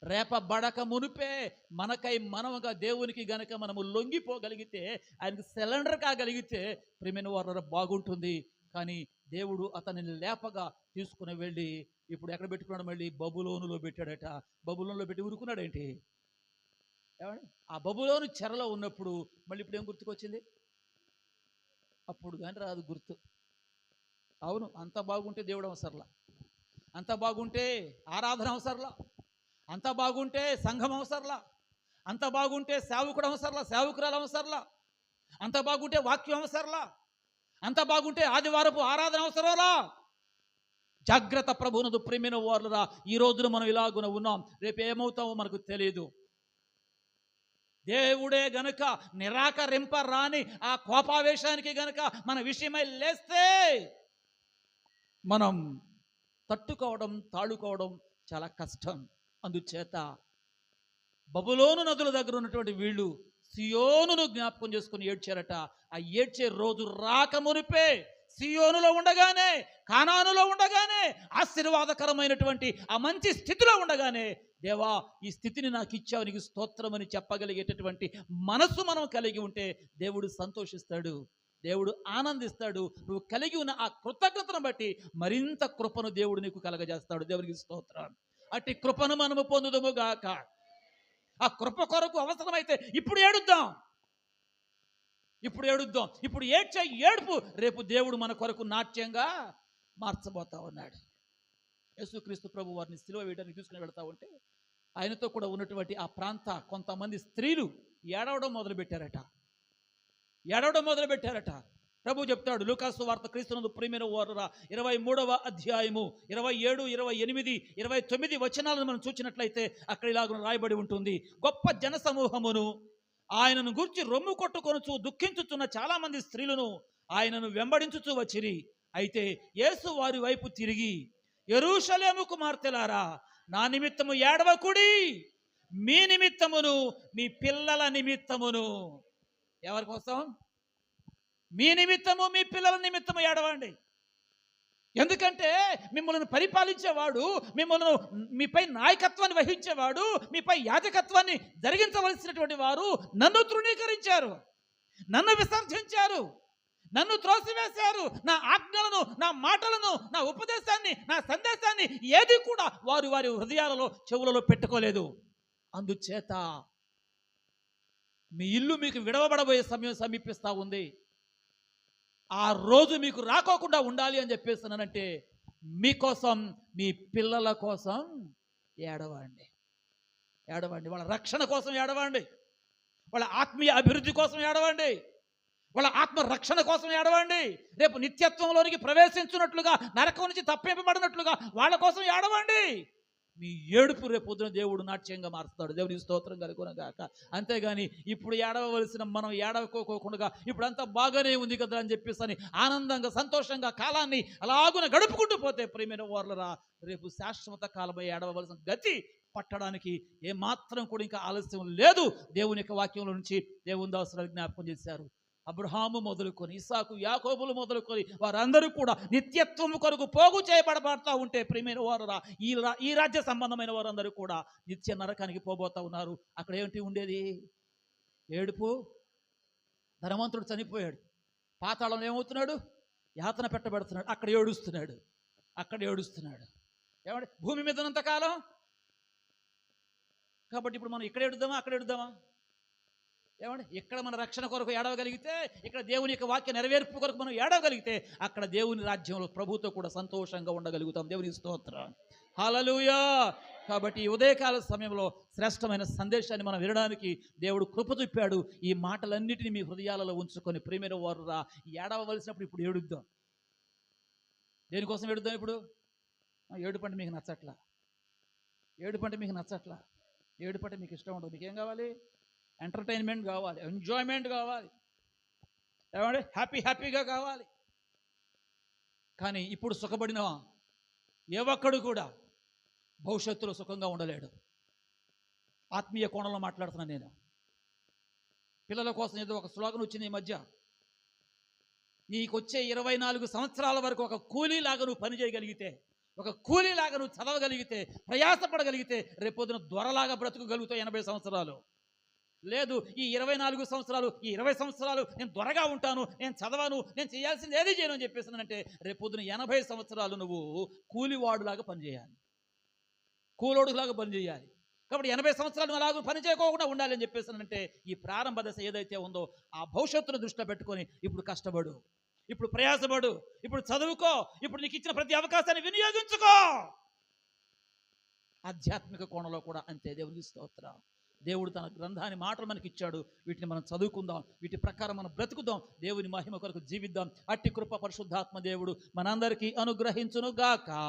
రేపబడక మునిపే మనకై మనముగా దేవునికి గనక మనము లొంగిపోగలిగితే, ఆయనకు సిలిండర్ కాగలిగితే ప్రియమైన వారు బాగుంటుంది. కానీ దేవుడు అతనిని లేపగా తీసుకుని వెళ్ళి ఇప్పుడు ఎక్కడ పెట్టుకున్నాడు? మళ్ళీ బబులోనులో పెట్టాడట. బబులోనులో పెట్టి ఊరుకున్నాడేంటి? ఏమండి, ఆ బబులోను చెరలో ఉన్నప్పుడు మళ్ళీ ఇప్పుడు ఏం గుర్తుకొచ్చింది? అప్పుడు కానీ రాదు గుర్తు. అవును, అంత బాగుంటే దేవుడు అవసరంలా, అంత బాగుంటే ఆరాధన అవసరంలా, అంత బాగుంటే సంఘం అవసరంలా, అంత బాగుంటే సేవకుడు అవసరంలా, సేవకురాలు అవసరంలా, అంత బాగుంటే వాక్యం అవసరంలా, అంత బాగుంటే ఆదివారపు ఆరాధన అవసరంలా. జాగ్రత్త ప్రభువునదు ప్రియమైన వారులరా. ఈ రోజున మనం ఇలాగున ఉన్నాం, రేపు ఏమవుతామో మనకు తెలియదు. దేవుడే గనుక నిరాకరింప రాని ఆ కోపావేశానికి గనుక మన విషయమై లేస్తే మనం తట్టుకోవడం, తాళుకోవడం చాలా కష్టం. అందుచేత బబులోను నదుల దగ్గర ఉన్నటువంటి వీళ్ళు సియోనును జ్ఞాపకం చేసుకుని ఏడ్చారట. ఆ ఏడ్చే రోజు రాకమునిపే, సియోనులో ఉండగానే, కానానులో ఉండగానే, ఆశీర్వాదకరమైనటువంటి ఆ మంచి స్థితిలో ఉండగానే, దేవా ఈ స్థితిని నాకు ఇచ్చావు, నీకు స్తోత్రం అని చెప్పగలిగేటటువంటి మనస్సు మనం కలిగి ఉంటే దేవుడు సంతోషిస్తాడు, దేవుడు ఆనందిస్తాడు. నువ్వు కలిగి ఉన్న ఆ కృతజ్ఞతను బట్టి మరింత కృపను దేవుడు నీకు కలగజేస్తాడు. దేవునికి స్తోత్రం. అట్టి కృపను మనము పొందుదము గాక. ఆ కృప కొరకు అవసరమైతే ఇప్పుడు ఏడుద్దాం. ఇప్పుడు ఏడుద్దాం, ఇప్పుడు ఏడ్చే ఏడుపు రేపు దేవుడు మన కొరకు నాట్యంగా మార్చబోతా ఉన్నాడు. యేసుక్రీస్తు ప్రభు వారిని సిలువ వేయడానికి తీసుకుని వెళ్తా ఉంటే ఆయనతో కూడా ఉన్నటువంటి ఆ ప్రాంత కొంతమంది స్త్రీలు ఏడవడం మొదలుపెట్టారట. ప్రభు చెప్తాడు లూకాసు వార్త క్రీస్తునందు ప్రియమైన వారురా 23వ అధ్యాయము 27, 28, 29 వచనాలను మనం చూసినట్లయితే అక్కడ ఇలాగ రాయబడి ఉంటుంది. గొప్ప జన సమూహమును ఆయనను గూర్చి రొమ్ము కొట్టుకొనుచు దుఃఖించుచున్న చాలా మంది స్త్రీలను ఆయనను వెంబడించుచూ వచ్చిరి. అయితే యేసు వారి వైపు తిరిగి, యెరూషలేము కుమార్తెలారా, నా నిమిత్తము ఏడవకుడి, మీ నిమిత్తమును మీ పిల్లల నిమిత్తమును. ఎవరి కోసం? మీ నిమిత్తము మీ పిల్లల నిమిత్తము ఏడవండి. ఎందుకంటే మిమ్మల్ని పరిపాలించేవాడు, మిమ్మల్ని మీపై నాయకత్వాన్ని వహించేవాడు, మీపై యాజకత్వాన్ని జరిగించవలసినటువంటి వారు నన్ను తృణీకరించారు, నన్ను విసర్జించారు, నన్ను త్రోసివేశారు. నా ఆజ్ఞలను, నా మాటలను, నా ఉపదేశాన్ని, నా సందేశాన్ని ఏది కూడా వారు వారి హృదయాలలో చెవులలో పెట్టుకోలేదు. అందుచేత మీ ఇల్లు మీకు విడవబడబోయే సమయం సమీపిస్తూ ఉంది. ఆ రోజు మీకు రాకోకుండా ఉండాలి అని చెప్పేస్తున్నానంటే మీకోసం, మీ పిల్లల కోసం ఏడవండి. వాళ్ళ రక్షణ కోసం ఏడవండి, వాళ్ళ ఆత్మీయ అభివృద్ధి కోసం ఏడవండి, వాళ్ళ ఆత్మ రక్షణ కోసం ఏడవండి. రేపు నిత్యత్వంలోనికి ప్రవేశించున్నట్లుగా, నరకం నుంచి తప్పింపబడినట్లుగా వాళ్ళ కోసం ఏడవండి. మీ ఏడుపు రేపు పొద్దున దేవుడు నాట్యంగా మారుస్తాడు. దేవునికి స్తోత్రం కలుగునగాక. అంతేగాని ఇప్పుడు ఏడవలసిన మనం ఏడవకోకుండా ఇప్పుడంతా బాగానే ఉంది కదా అని చెప్పేసి ఆనందంగా సంతోషంగా కాలాన్ని అలాగున గడుపుకుంటూ పోతే ప్రియమైన వారలారా, రేపు శాశ్వత కాలమై ఏడవలసిన గతి పట్టడానికి ఏమాత్రం కూడా ఇంకా ఆలస్యం లేదు. దేవుని యొక్క వాక్యంలో నుంచి దేవుని దాసులు జ్ఞాపకం చేశారు. అబ్రహాము మొదలుకొని, ఇస్సాకు, యాకోబులు మొదలుకొని వారందరూ కూడా నిత్యత్వము కొరకు పోగు చేయబడబడతా ఉంటే ప్రియమైన వారురా, ఈ రాజ్య సంబంధమైన వారందరూ కూడా నిత్య నరకానికి పోబోతా ఉన్నారు. అక్కడ ఏమిటి ఉండేది? ఏడుపు. ధనవంతుడు చనిపోయాడు, పాతాళంలో ఏమవుతున్నాడు? యాతన పెట్టబడుతున్నాడు. అక్కడ ఏడుస్తున్నాడు. ఏమంటే భూమి మీద ఉన్నంతకాలం. కాబట్టి ఇప్పుడు మనం ఇక్కడ ఏడుద్దామా, అక్కడ ఏడుద్దామా? ఏమండి, ఇక్కడ మన రక్షణ కొరకు ఏడవగలిగితే, ఇక్కడ దేవుని యొక్క వాక్య నెరవేర్పు కొరకు మనం ఏడవగలిగితే, అక్కడ దేవుని రాజ్యంలో ప్రభుతో కూడా సంతోషంగా ఉండగలుగుతాం. దేవుని స్తోత్రం, హల్లెలూయా. కాబట్టి ఈ ఉదయకాల సమయంలో శ్రేష్టమైన సందేశాన్ని మనం వినడానికి దేవుడు కృప చూపాడు. ఈ మాటలన్నిటినీ మీ హృదయాలలో ఉంచుకొని ప్రియమైన వారురా, ఏడవలసినప్పుడు ఇప్పుడు ఏడుద్దాం. దేనికోసం ఏడుద్దాం? ఇప్పుడు ఏడుపంటే మీకు నచ్చట్లా, ఏడుపంటే మీకు ఇష్టం ఉండదు. మీకేం కావాలి? ఎంటర్టైన్మెంట్ కావాలి, ఎంజాయ్మెంట్ కావాలి, ఏమంటే హ్యాపీగా కావాలి. కానీ ఇప్పుడు సుఖపడిన ఏ ఒక్కడు కూడా భవిష్యత్తులో సుఖంగా ఉండలేడు. ఆత్మీయ కోణంలో మాట్లాడుతున్నాను నేను. పిల్లల కోసం ఏదో ఒక స్లోగన్ వచ్చింది ఈ మధ్య. నీకు వచ్చే 24 సంవత్సరాల వరకు ఒక కూలీలాగా నువ్వు పని చేయగలిగితే, ఒక కూలీలాగా నువ్వు చదవగలిగితే, ప్రయాసపడగలిగితే, రేపొద్దున దొరలాగా బ్రతుకుగలుగుతావు 80 సంవత్సరాలు. లేదు, ఈ 24 సంవత్సరాలు, ఈ 20 సంవత్సరాలు నేను దొరగా ఉంటాను, నేను చదవను, నేను చేయాల్సింది ఏది చేయను అని చెప్పేసానంటే రేపొద్దున 80 సంవత్సరాలు నువ్వు కూలివాడులాగా పనిచేయాలి, కూలోడులాగా పనిచేయాలి. కాబట్టి 80 సంవత్సరాలు అలాగూ పని చేయకోకుండా ఉండాలి అని చెప్పేసానంటే ఈ ప్రారంభ దశ ఏదైతే ఉందో ఆ భవిష్యత్తును దృష్టిలో పెట్టుకొని ఇప్పుడు కష్టపడు, ఇప్పుడు ప్రయాసపడు, ఇప్పుడు చదువుకో, ఇప్పుడు నీకు ఇచ్చిన ప్రతి అవకాశాన్ని వినియోగించుకో. ఆధ్యాత్మిక కోణంలో కూడా అంతే. దేవునికి స్తోత్రం. దేవుడు తన గ్రంథాన్ని మాటలు మనకి ఇచ్చాడు. వీటిని మనం చదువుకుందాం, వీటి ప్రకారం మనం బ్రతుకుదాం, దేవుని మహిమ కొరకు జీవిద్దాం. అట్టి కృప పరిశుద్ధాత్మ దేవుడు మనందరికీ అనుగ్రహించును గాక.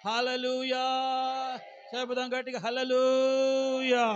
హల్లెలూయా. చెబుదాం గట్టిగా, హల్లెలూయా.